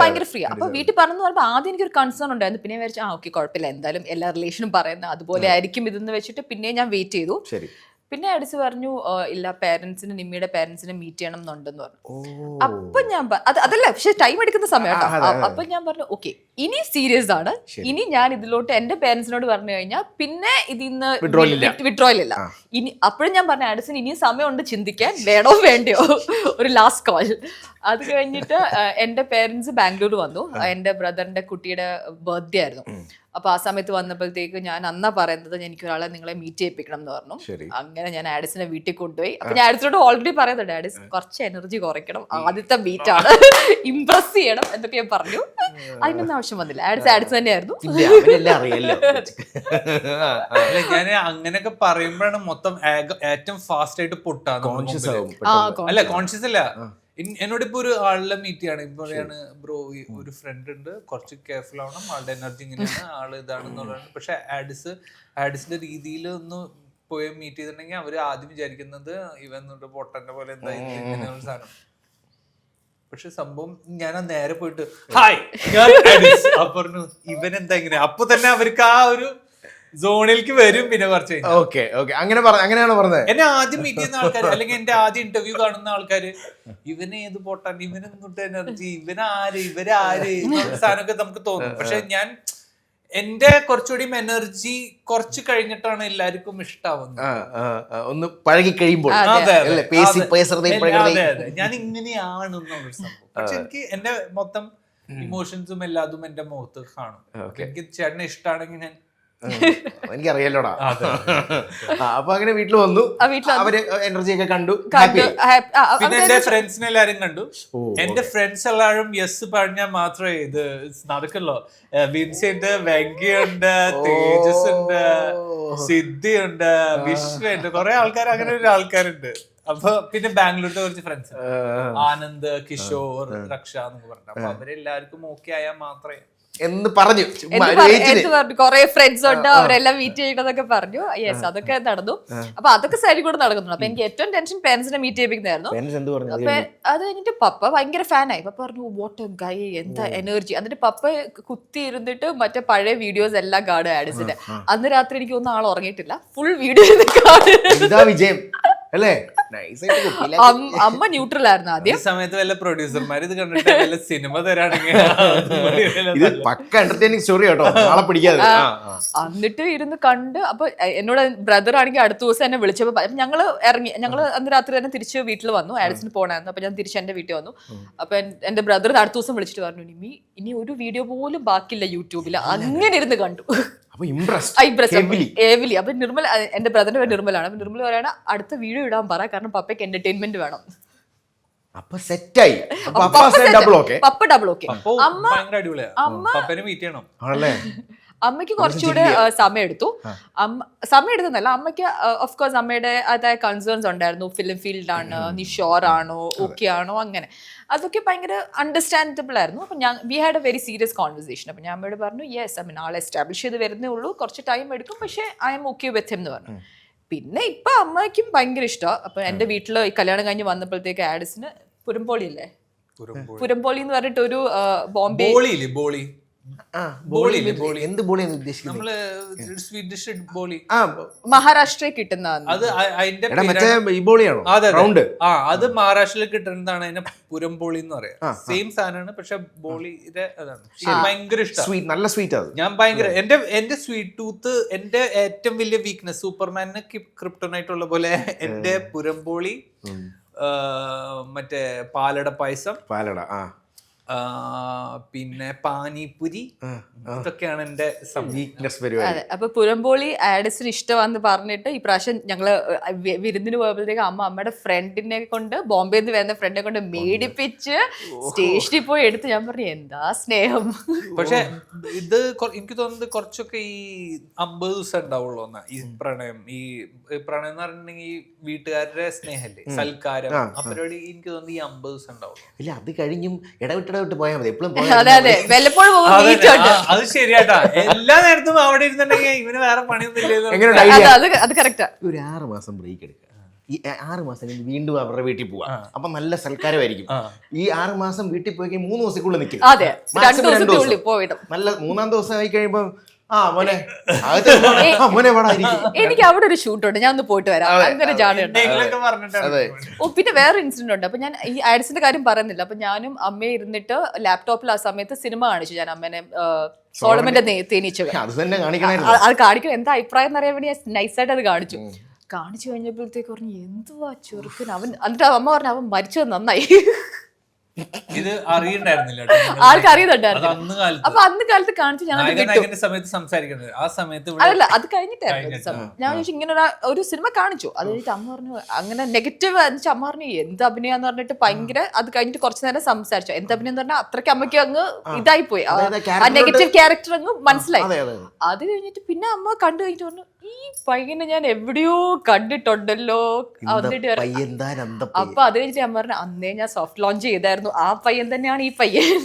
ഭയങ്കര ഫ്രീ. അപ്പൊ വീട്ടിൽ പറഞ്ഞു പറയുമ്പോൾ ആദ്യം എനിക്കൊരു കൺസേൺ ഉണ്ടായിരുന്നു. പിന്നെ വിചാരിച്ചു ഓക്കെ കുഴപ്പമില്ല, എന്തായാലും എല്ലാ റിലേഷനും പറയുന്നത് അതുപോലെ ആയിരിക്കും ഇതെന്ന് വെച്ചിട്ട് പിന്നെ ഞാൻ വെയിറ്റ് ചെയ്തു. പിന്നെ ആഡ്സ് പറഞ്ഞു ഇല്ല പേരൻസിന് നിമ്മിയുടെ പേരൻസിനെ മീറ്റ് ചെയ്യണം എന്നുണ്ടെന്ന് പറഞ്ഞു. അപ്പൊ ഞാൻ അതല്ല പക്ഷെ ടൈം എടുക്കുന്ന സമയം കേട്ടോ. അപ്പൊ ഞാൻ പറഞ്ഞു ഓക്കെ ഇനി സീരിയസ് ആണ്. ഇനി ഞാൻ ഇതിലോട്ട് എന്റെ പേരൻസിനോട് പറഞ്ഞു കഴിഞ്ഞാൽ പിന്നെ ഇതിന്ന് വിഡ്രോയിൽ ഇല്ല. ഇനി അപ്പോഴും ഞാൻ പറഞ്ഞു ആഡിസൺ ഇനിയും സമയമുണ്ട് ചിന്തിക്കാൻ, വേണോ വേണ്ടയോ, ഒരു ലാസ്റ്റ് കോൾ. അത് കഴിഞ്ഞിട്ട് എന്റെ പേരൻസ് ബാംഗ്ലൂർ വന്നു. എന്റെ ബ്രദറിന്റെ കുട്ടിയുടെ ബർത്ത്ഡേ ആയിരുന്നു. അപ്പൊ ആ സമയത്ത് വന്നപ്പോഴത്തേക്ക് ഞാൻ അന്നാ പറയുന്നത് എനിക്ക് ഒരാളെ നിങ്ങളെ മീറ്റ് ചെയ്യിപ്പിക്കണം എന്ന് പറഞ്ഞു. അങ്ങനെ ഞാൻ ആഡിസിനെ വീട്ടിൽ കൊണ്ടുപോയി. അപ്പൊ ഞാൻ ആഡിസിനോട് ഓൾറെഡി പറയുന്നുണ്ട് ആഡിസ് കുറച്ച് എനർജി കുറയ്ക്കണം, ആദ്യത്തെ മീറ്റ് ആണ്, ഇംപ്രസ് ചെയ്യണം എന്നൊക്കെ ഞാൻ പറഞ്ഞു. അതിനൊന്നും ആവശ്യം വന്നില്ല. ആഡിസ് തന്നെയായിരുന്നു. ഞാൻ അങ്ങനെയൊക്കെ പറയുമ്പോഴാണ് മൊത്തം ഏറ്റവും ഫാസ്റ്റ് ആയിട്ട് പൊട്ടാണ്. അല്ല കോൺഷ്യസ് അല്ല. എന്നോട് ഇപ്പൊ ഒരു ആളിനെ മീറ്റ് ചെയ്യാണ്, ഇപ്പൊ പറയാണ് ബ്രോ ഒരു ഫ്രണ്ട് ഉണ്ട്, കുറച്ച് കെയർഫുൾ ആവണം, ആളുടെ എനർജി ഇങ്ങനെയാണ്, ആള് ഇതാണെന്നുള്ളതാണ്. പക്ഷെ ആഡിസിന്റെ രീതിയിൽ ഒന്ന് പോയി മീറ്റ് ചെയ്തിട്ടുണ്ടെങ്കിൽ അവര് ആദ്യം വിചാരിക്കുന്നത് ഇവൻ പൊട്ടന്റെ പോലെ എന്താ ഇങ്ങനെയുള്ള സാധനം. പക്ഷെ സംഭവം ഞാൻ നേരെ പോയിട്ട് ഹായ് പറഞ്ഞു ഇവൻ എന്താ ഇങ്ങനെ, അപ്പൊ തന്നെ അവർക്ക് ആ ഒരു സോണിലേക്ക് വരും. പിന്നെ കുറച്ച് അങ്ങനെയാണ് പറഞ്ഞത്. എന്നെ ആദ്യം മീറ്റ് ചെയ്യുന്ന ആൾക്കാർ അല്ലെങ്കിൽ എന്റെ ആദ്യം ഇന്റർവ്യൂ കാണുന്ന ആൾക്കാര് ഇവന് ഏത് പൊട്ടാൻ, ഇവനെന്നിട്ട് എനർജി, ഇവരാര് സാധനമൊക്കെ നമുക്ക് തോന്നും. പക്ഷെ ഞാൻ എന്റെ കുറച്ചുകൂടി എനർജി കുറച്ച് കഴിഞ്ഞിട്ടാണ് എല്ലാവർക്കും ഇഷ്ടാവുന്നത്. ഒന്ന് പഴകി കഴിയുമ്പോൾ ഞാൻ ഇങ്ങനെയാണെന്നുള്ള സംഭവം. പക്ഷെ എനിക്ക് എന്റെ മൊത്തം ഇമോഷൻസും എല്ലാതും എന്റെ മുഖത്ത് കാണും. എനിക്ക് ചേട്ടനെ ഇഷ്ടമാണെങ്കിൽ ഞാൻ എനിക്കറിയാലോടാ. അപ്പൊ അങ്ങനെ വീട്ടിൽ വന്നു, അവര് എനർജി ഒക്കെ കണ്ടു. പിന്നെ എന്റെ ഫ്രണ്ട്സിനെ എല്ലാരും കണ്ടു. എന്റെ ഫ്രണ്ട്സ് എല്ലാവരും യെസ് പറഞ്ഞാൽ മാത്രമേ ഇത് നടക്കല്ലോ. വിൻസെന്റ്, വെങ്കിയുണ്ട്, തേജസ് ഉണ്ട്, സിദ്ധി ഉണ്ട്, വിശ്വണ്ട്, കുറെ ആൾക്കാർ, അങ്ങനെ ഒരു ആൾക്കാരുണ്ട്. അപ്പൊ പിന്നെ ബാംഗ്ലൂരിലെ കുറച്ച് ഫ്രണ്ട്സ്, ആനന്ദ്, കിഷോർ, രക്ഷ എന്നൊക്കെ പറഞ്ഞു. അപ്പൊ അവരെല്ലാവർക്കും ഓക്കെ ആയാൽ മാത്രമേ എന്ന് പറഞ്ഞു. കൊറേ ഫ്രണ്ട്സ് ഉണ്ട്, അവരെല്ലാം മീറ്റ് ചെയ്യണമെന്നൊക്കെ പറഞ്ഞു. യെസ്, അതൊക്കെ നടന്നു. അപ്പൊ അതൊക്കെ സൈഡിൽ കൂടെ നടക്കുന്നുണ്ട്. അപ്പൊ എനിക്ക് ഏറ്റവും ടെൻഷൻ പേരൻസിനെ മീറ്റ് ചെയ്യിപ്പിക്കുന്നതായിരുന്നു. അപ്പൊ അത് കഴിഞ്ഞിട്ട് പപ്പ ഭയങ്കര ഫാനായി. പപ്പ പറഞ്ഞു വാട്ട് എ ഗൈ, എന്താ എനർജി. എന്നിട്ട് പപ്പ കുത്തി ഇരുന്നിട്ട് മറ്റേ പഴയ വീഡിയോസ് എല്ലാം കാണുക ആഡിസിന്റെ. അന്ന് രാത്രി എനിക്ക് ഒന്നും ആൾ ഉറങ്ങിയിട്ടില്ല, ഫുൾ വീഡിയോ വിജയം അല്ലേ. അമ്മ ന്യൂട്രൽ ആയിരുന്നു ആദ്യം. സമയത്ത് വല്ല പ്രൊഡ്യൂസർമാർ ഇത് കണ്ടിട്ട് വല്ല സിനിമ തരാണെങ്കിൽ എന്നിട്ട് ഇരുന്ന് കണ്ട്. അപ്പൊ എന്നോട് ബ്രദർ ആണെങ്കിൽ അടുത്ത ദിവസം എന്നെ വിളിച്ചപ്പോ ഞങ്ങള് അന്ന് രാത്രി തന്നെ തിരിച്ച് വീട്ടിൽ വന്നു. ആഡിസിന് പോണായിരുന്നു. അപ്പൊ ഞാൻ തിരിച്ച് എന്റെ വീട്ടിൽ വന്നു. അപ്പൊ എന്റെ ബ്രദർ അടുത്ത ദിവസം വിളിച്ചിട്ട് പറഞ്ഞു ഇനി ഒരു വീഡിയോ പോലും ബാക്കിയില്ല യൂട്യൂബിൽ. അങ്ങനെ ഇരുന്ന് കണ്ടു. അപ്പൊ നിർമ്മൽ, എന്റെ ബ്രദറിന്റെ പേര് നിർമ്മലാണ്. അപ്പൊ നിർമ്മൽ പറയാണ് അടുത്ത വീഡിയോ ഇടാൻ പറ, കാരണം പപ്പയ്ക്ക് എന്റർടൈൻമെന്റ് വേണം. അപ്പൊ സെറ്റായി. പപ്പ ഡബിൾ ഓക്കെ. അമ്മയ്ക്ക് കുറച്ചുകൂടെ സമയം എടുത്തു. സമയം എടുത്തല്ല, അമ്മയ്ക്ക് ഓഫ് കോഴ്സ് അമ്മയുടെ അതായ കൺസേൺസ് ഉണ്ടായിരുന്നു. ഫിലിം ഫീൽഡാണ്, നീ ഷുവർ ആണോ, ഓക്കെ ആണോ, അങ്ങനെ അതൊക്കെ ഭയങ്കര അണ്ടർസ്റ്റാൻഡബിൾ ആയിരുന്നു. അപ്പൊ we had A very serious conversation. അപ്പൊ ഞാൻ അമ്മയോട് പറഞ്ഞു യെസ്, ഐ മീൻ ആളെ എസ്റ്റാബ്ലിഷ് ചെയ്ത് വരുന്നേ ഉള്ളൂ, കുറച്ച് ടൈം എടുക്കും, പക്ഷെ I M okay with him എന്ന് പറഞ്ഞു. പിന്നെ ഇപ്പൊ അമ്മയ്ക്കും ഭയങ്കര ഇഷ്ടമാണ്. അപ്പൊ എന്റെ വീട്ടില് കല്യാണം കഴിഞ്ഞ് വന്നപ്പോഴത്തേക്ക് ആഡിസിന് പുരംപോളി അല്ലേ, പുരംപോളി എന്ന് പറഞ്ഞിട്ട് ഒരു ബോംബെ മഹാരാഷ്ട്രയിൽ കിട്ടുന്ന അത് മഹാരാഷ്ട്രയിൽ കിട്ടുന്നതാണ്. അതിനെ പുരംപോളി എന്ന് പറയാം. സെയിം സാധനമാണ്, പക്ഷെ ബോളിയുടെ അതാണ്. ഭയങ്കര ഇഷ്ടം, നല്ല സ്വീറ്റ് അത്. ഞാൻ ഭയങ്കര എന്റെ സ്വീറ്റ് ടൂത്ത് എന്റെ ഏറ്റവും വലിയ വീക്ക്നെസ്. സൂപ്പർമാനിന് ക്രിപ്റ്റോണൈറ്റ് ഉള്ള പോലെ എന്റെ പുരംപോളി, മറ്റേ പാലട പായസം, പിന്നെ പാനിപുരി, ഇതൊക്കെയാണ് എന്റെ അതെ. അപ്പൊ പുരംപോളി ആഡിസിന് ഇഷ്ടമാന്ന് പറഞ്ഞിട്ട് ഈ പ്രാവശ്യം ഞങ്ങള് വിരുന്നിന് പോയപ്പോഴത്തേക്ക് അമ്മയുടെ ഫ്രണ്ടിനെ കൊണ്ട്, ബോംബെന്ന് വരുന്ന ഫ്രണ്ടിനെ കൊണ്ട് മേടിപ്പിച്ച് സ്റ്റേഷനിൽ പോയി എടുത്ത്. ഞാൻ പറഞ്ഞു എന്താ സ്നേഹം. പക്ഷെ ഇത് എനിക്ക് തോന്നുന്നത് കുറച്ചൊക്കെ ഈ 50 ദിവസം ഉണ്ടാവുള്ളൂ എന്നാ ഈ പ്രണയം. ഈ പ്രണയം എന്ന് പറഞ്ഞിട്ടുണ്ടെങ്കിൽ ഈ വീട്ടുകാരുടെ സ്നേഹല്ലേ, സൽക്കാരം, ആ പരിപാടി എനിക്ക് തോന്നുന്നത് ഈ 50 ദിവസം ഉണ്ടാവുള്ളൂ. ഇല്ല, അത് കഴിഞ്ഞും ഇടവിട്ട് പോയാൽ മതി. അത് ശരിയാട്ടാ. എല്ലാ നേരത്തും അവിടെ ഇരുന്നുണ്ടെങ്കിൽ ഇവന് വേറെ പണിയൊന്നും. ഒരു 6 മാസം ബ്രേക്ക് എടുക്കുക. ഈ 6 മാസം വീണ്ടും അവരുടെ വീട്ടിൽ പോവാ. അപ്പൊ നല്ല സൽക്കാരമായിരിക്കും. ഈ 6 മാസം വീട്ടിൽ പോയി 3 ദിവസത്തിനുള്ളിൽ നിൽക്കും. നല്ല 3-ാം ദിവസം ആയി കഴിയുമ്പോ മോനെ അകത്ത് മോനെ പാടായിരിക്കും. എനിക്ക് അവിടെ ഒരു ഷൂട്ട് ഉണ്ട്, ഞാൻ ഒന്ന് പോയിട്ട് വരാം, അങ്ങനെ ജാടുണ്ട്. എന്തെങ്കിലുമൊക്കെ പറഞ്ഞിട്ടാണ് ഓ പിന്നെ വേറെ ഇൻസിഡന്റ് ഉണ്ട്. അപ്പൊ ഞാൻ ഈ ആഡ്സിന്റെ കാര്യം പറയുന്നില്ല. അപ്പൊ ഞാനും അമ്മയും ഇരുന്നിട്ട് ലാപ്ടോപ്പിൽ ആ സമയത്ത് സിനിമ കാണിച്ചു. ഞാൻ അമ്മേനെ സോളമന്റെ തേനീച്ചകൾ അത് തന്നെ കാണിക്കണായിരുന്നു. അത് കാണിക്കണം എന്താ അഭിപ്രായം എന്നറിയാൻ വേണ്ടി ഞാൻ നൈസായിട്ട് അത് കാണിച്ചു കഴിഞ്ഞപ്പോഴത്തേക്ക് പറഞ്ഞു എന്തുവാ ചെറുക്കൻ അവൻ. എന്നിട്ട് അമ്മ പറഞ്ഞു അവൻ മരിച്ചത് നന്നായി. ഇത് അറിയണ്ടായിരുന്നില്ല കേട്ടോ. ആൾക്ക് അറിയുന്നുണ്ടായിരുന്നു. അത് അന്ന് കാലത്ത് അപ്പൊ അന്ന് കാലത്ത് കാണിച്ചു ഞാൻ നായകന്റെ സമയത്ത് സംസാരിക്കുന്നത് ആ സമയത്ത് ഇവിടെ അതല്ല അത് കഴിഞ്ഞിട്ടായിരുന്നു. ഞാൻ ചോദിച്ചു ഇങ്ങനെ ഒരു സിനിമ കാണിച്ചു. അത് കഴിഞ്ഞിട്ട് അമ്മ പറഞ്ഞു അങ്ങനെ നെഗറ്റീവ് വെച്ചാൽ അമ്മ പറഞ്ഞു എന്ത് അഭിനയാന്ന് പറഞ്ഞിട്ട് ഭയങ്കര. അത് കഴിഞ്ഞിട്ട് കുറച്ചു നേരം സംസാരിച്ചു. എന്ത് അഭിനയം എന്ന് പറഞ്ഞാൽ അത്രയ്ക്ക് അമ്മയ്ക്ക് അങ്ങ് ഇതായി പോയി, ആ നെഗറ്റീവ് ക്യാരക്ടർ അങ്ങ് മനസ്സിലായി. അത് കഴിഞ്ഞിട്ട് പിന്നെ അമ്മ കണ്ടു കഴിഞ്ഞിട്ട് പറഞ്ഞു ഈ പയ്യനെ ഞാൻ എവിടെയോ കണ്ടിട്ടുണ്ടല്ലോ. അപ്പൊ അത് കഴിഞ്ഞിട്ട് ഞാൻ പറഞ്ഞു അന്നേ ഞാൻ സോഫ്റ്റ് ലോഞ്ച് ചെയ്തായിരുന്നു, ആ പയ്യൻ തന്നെയാണ് ഈ പയ്യൻ.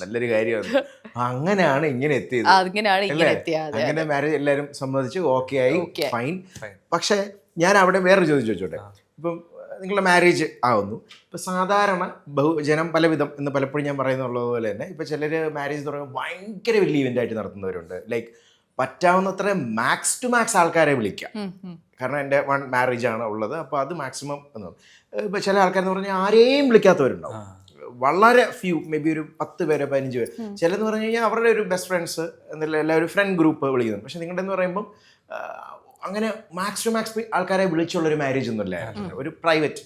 നല്ലൊരു കാര്യമാണ്. അങ്ങനെയാണ് ഇങ്ങനെ എത്തിയത്. അങ്ങനെ മാരേജ് എല്ലാരും സമ്മതിച്ച് ഓക്കെ ആയി, ഫൈൻ. പക്ഷെ ഞാൻ അവിടെ വേറൊരു ചോദ്യം ചോദിച്ചോട്ടെ. ഇപ്പം നിങ്ങളുടെ മാരേജ് ആവുന്നു. ഇപ്പം സാധാരണ ബഹുജനം പലവിധം എന്ന് പലപ്പോഴും ഞാൻ പറയുന്നുള്ളത് പോലെ തന്നെ ഇപ്പം ചിലർ മാരേജ് തുടങ്ങുമ്പോൾ ഭയങ്കര വലിയ ഇവൻ്റായിട്ട് നടത്തുന്നവരുണ്ട്. ലൈക്ക് പറ്റാവുന്നത്ര മാക്സ് ടു മാക്സ് ആൾക്കാരെ വിളിക്കാം. കാരണം എൻ്റെ 1 മാരേജ് ആണ് ഉള്ളത്, അപ്പോൾ അത് മാക്സിമം എന്ന്. ഇപ്പം ചില ആൾക്കാരെന്ന് പറഞ്ഞാൽ ആരെയും വിളിക്കാത്തവരുണ്ടാവും. വളരെ ഫ്യൂ, മേ ബി ഒരു 10 പേരോ 15 പേര്. ചിലതെന്ന് പറഞ്ഞു കഴിഞ്ഞാൽ അവരുടെ ഒരു ബെസ്റ്റ് ഫ്രണ്ട്സ് എന്നല്ല എല്ലാവരും ഫ്രണ്ട് ഗ്രൂപ്പ് വിളിക്കുന്നുണ്ട്. പക്ഷെ നിങ്ങളുടെ എന്ന് പറയുമ്പം അങ്ങനെ മാക്സ് ടു മാക്സ് ആൾക്കാരെ വിളിച്ചുള്ളൊരു മാരേജ് ഒന്നുമില്ല. ഒരു പ്രൈവറ്റ്,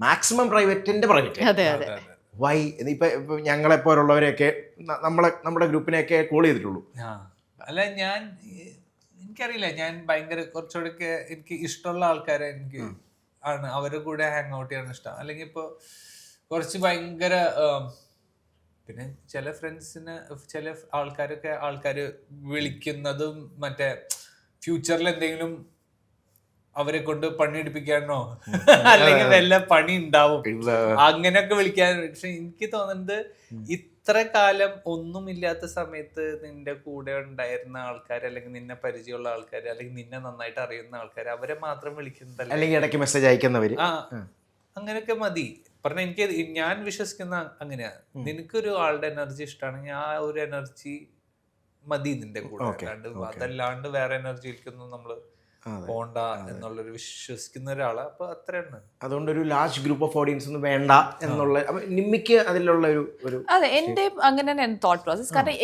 മാക്സിമം പ്രൈവറ്റിന്റെ പ്രൈവറ്റ്. വൈ ഇപ്പൊ ഞങ്ങളെപ്പോലുള്ളവരെയൊക്കെ നമ്മുടെ ഗ്രൂപ്പിനെയൊക്കെ കോൾ ചെയ്തിട്ടുള്ളൂ. അല്ല എനിക്കറിയില്ല, ഞാൻ ഭയങ്കര കുറച്ചുകൂടെ എനിക്ക് ഇഷ്ടമുള്ള ആൾക്കാരെ എനിക്ക് ആണ് അവരുടെ കൂടെ ഹാങ് ഔട്ട് ചെയ്യാൻ ഇഷ്ടം. അല്ലെങ്കിൽ ഇപ്പോൾ കുറച്ച് ഭയങ്കര പിന്നെ ചില ഫ്രണ്ട്സിന് ചില ആൾക്കാർ വിളിക്കുന്നതും മറ്റേ ഫ്യൂച്ചറിൽ എന്തെങ്കിലും അവരെ കൊണ്ട് പണിയെടുപ്പിക്കാനോ അല്ലെങ്കിൽ വല്ല പണി ഉണ്ടാവും അങ്ങനെയൊക്കെ വിളിക്കാൻ. പക്ഷെ എനിക്ക് തോന്നുന്നത് ഇത്ര കാലം ഒന്നുമില്ലാത്ത സമയത്ത് നിന്റെ കൂടെ ഉണ്ടായിരുന്ന ആൾക്കാർ, അല്ലെങ്കിൽ നിന്നെ പരിചയമുള്ള ആൾക്കാർ, അല്ലെങ്കിൽ നിന്നെ നന്നായിട്ട് അറിയുന്ന ആൾക്കാർ, അവരെ മാത്രം വിളിക്കുന്നതല്ല, അല്ലെങ്കിൽ ഇടയ്ക്ക് മെസ്സേജ് അയക്കുന്നവര്, അങ്ങനെയൊക്കെ മതി. പറഞ്ഞ ഞാൻ വിശ്വസിക്കുന്ന അങ്ങനെയാ. നിനക്കൊരു ആളുടെ എനർജി ഇഷ്ടമാണെങ്കിൽ ആ ഒരു എനർജി മതി നിന്റെ കൂടെ. അതല്ലാണ്ട് വേറെ എനർജിയിലേക്കൊന്നും നമ്മള് പോണ്ട എന്നുള്ളൊരു വിശ്വസിക്കുന്ന ഒരാളാണ്. അപ്പൊ അത്രയാണ്. അതുകൊണ്ട് ഒരു ലാർജ് ഗ്രൂപ്പ് ഓഫ് ഓഡിയൻസ് ഒന്നും വേണ്ട എന്നുള്ള നിമ്മിക്ക് അതിലുള്ള ഒരു അതെ എന്റെ അങ്ങനെ തന്നെ തോട്ട് പ്രോസസ്. കാരണം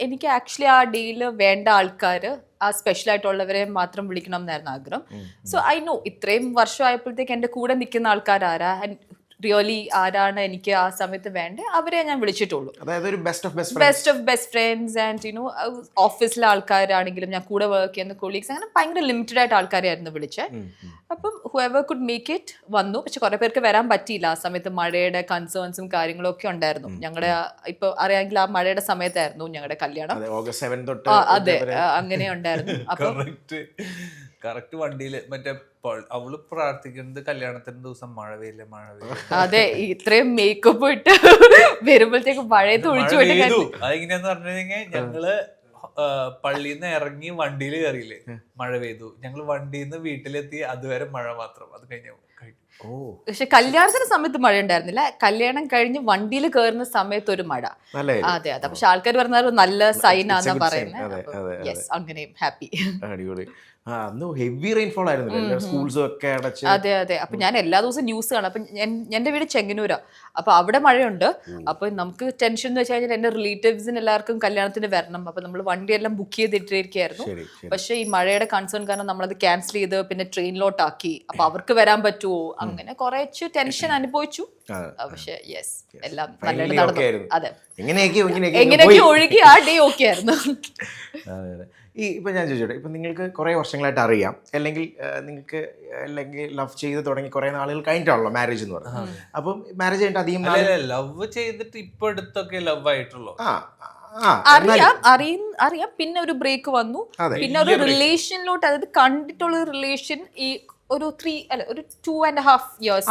എനിക്ക് ആക്ച്വലി ആ ഡേയില് വേണ്ട ആൾക്കാര് ആ സ്പെഷ്യൽ ആയിട്ടുള്ളവരെ മാത്രം വിളിക്കണം എന്നായിരുന്നു ആഗ്രഹം. സോ ഐ നോ ഇത്രയും വർഷമായപ്പോഴത്തേക്ക് എന്റെ കൂടെ നിൽക്കുന്ന ആൾക്കാരാരാ, റിയലി ആരാണ് എനിക്ക് ആ സമയത്ത് വേണ്ടത്, അവരെ ഞാൻ വിളിച്ചിട്ടുള്ളൂ. Best of best friends and ഓഫീസിലെ ആൾക്കാരാണെങ്കിലും ഞാൻ കൂടെ വർക്ക് ചെയ്യുന്ന കൊളീഗ്സ്, അങ്ങനെ ഭയങ്കര ലിമിറ്റഡ് ആയിട്ട് ആൾക്കാരെയായിരുന്നു വിളിച്ചത്. അപ്പം ഹുഎവർ കുഡ് മേക്ക് ഇറ്റ് വന്നു. പക്ഷെ കുറെ പേർക്ക് വരാൻ പറ്റിയില്ല. ആ സമയത്ത് മഴയുടെ കൺസേൺസും കാര്യങ്ങളും ഒക്കെ ഉണ്ടായിരുന്നു. ഞങ്ങളുടെ ഇപ്പൊ അറിയാമെങ്കിൽ ആ മഴയുടെ സമയത്തായിരുന്നു ഞങ്ങളുടെ കല്യാണം. അതെ അങ്ങനെ ഉണ്ടായിരുന്നു. അപ്പൊ കറക്റ്റ് വണ്ടിയില് മറ്റേ അവള് പ്രാർത്ഥിക്കുന്നത് കല്യാണത്തിന്റെ ദിവസം മഴ പെയ്യില്ല. അതെ ഇത്രയും മേക്കപ്പ് ഇട്ട് വരുമ്പോഴത്തേക്ക് മഴയത്ത് ഒഴിച്ചു. അതെങ്ങനെയാന്ന് പറഞ്ഞു കഴിഞ്ഞാൽ ഞങ്ങള് പള്ളിയിൽ നിന്ന് ഇറങ്ങി വണ്ടിയിൽ കയറിയില്ലേ, മഴ പെയ്തു. ഞങ്ങൾ വണ്ടിയിൽ നിന്ന് വീട്ടിലെത്തി, അതുവരെ മഴ മാത്രം. അത് കഴിഞ്ഞു. പക്ഷെ കല്യാണത്തിന്റെ സമയത്ത് മഴ ഉണ്ടായിരുന്നില്ല. കല്യാണം കഴിഞ്ഞ് വണ്ടിയിൽ കയറുന്ന സമയത്ത് ഒരു മഴ. അതെ അതെ. പക്ഷെ ആൾക്കാർ പറഞ്ഞാൽ നല്ല സൈൻ ആണെന്നാ പറയുന്നത്. അങ്ങനെയും ഹാപ്പി. ഹെവി റെയിൻഫോൾ ആയിരുന്നു, സ്കൂൾസും ഒക്കെ അടച്ച്. അതെ അതെ. അപ്പൊ ഞാൻ എല്ലാ ദിവസവും ന്യൂസ് കാണാം. അപ്പൊ എന്റെ വീട് ചെങ്ങന്നൂരാ. അപ്പൊ അവിടെ മഴയുണ്ട്. അപ്പൊ നമുക്ക് ടെൻഷൻ എന്ന് വെച്ച് കഴിഞ്ഞാൽ എന്റെ റിലേറ്റീവ്സിന് എല്ലാവർക്കും കല്യാണത്തിന് വരണം. അപ്പൊ നമ്മൾ വണ്ടിയെല്ലാം ബുക്ക് ചെയ്തിട്ടിരിക്കുകയായിരുന്നു. പക്ഷെ ഈ മഴയുടെ കൺസേൺ കാരണം നമ്മളത് ക്യാൻസൽ ചെയ്ത് പിന്നെ ട്രെയിനിലോട്ടാക്കി. അപ്പൊ അവർക്ക് വരാൻ പറ്റുമോ, അങ്ങനെ കുറച്ച് ടെൻഷൻ അനുഭവിച്ചു. പക്ഷെ യെസ് എല്ലാം നല്ലതായിട്ട് നടന്നു. അതെ എങ്ങനെയൊക്കെ ഒഴുകി ആ ഡേ ഓക്കെ ആയിരുന്നു. ഇപ്പം ഞാൻ ചോദിച്ചോട്ടെ, ഇപ്പം നിങ്ങൾക്ക് കുറേ വർഷങ്ങളായിട്ട് അറിയാം, അല്ലെങ്കിൽ നിങ്ങൾക്ക് ലവ് ചെയ്ത് തുടങ്ങി കുറേ നാളുകൾ കഴിഞ്ഞിട്ടാണല്ലോ മാരേജ് എന്ന് പറയുന്നത്. അപ്പം മാരേജ് കഴിഞ്ഞിട്ട് അധികം ലവ് ചെയ്തിട്ട് ഇപ്പൊ അടുത്തൊക്കെ ലവ് ആയിട്ടുള്ളൂ. അറിയാം. പിന്നെ ഒരു ബ്രേക്ക് വന്നു. പിന്നെ ഒരു റിലേഷനിലോട്ട്, അതായത് കണ്ടിട്ടുള്ള റിലേഷൻ ഈ ഒരു 2.5 years.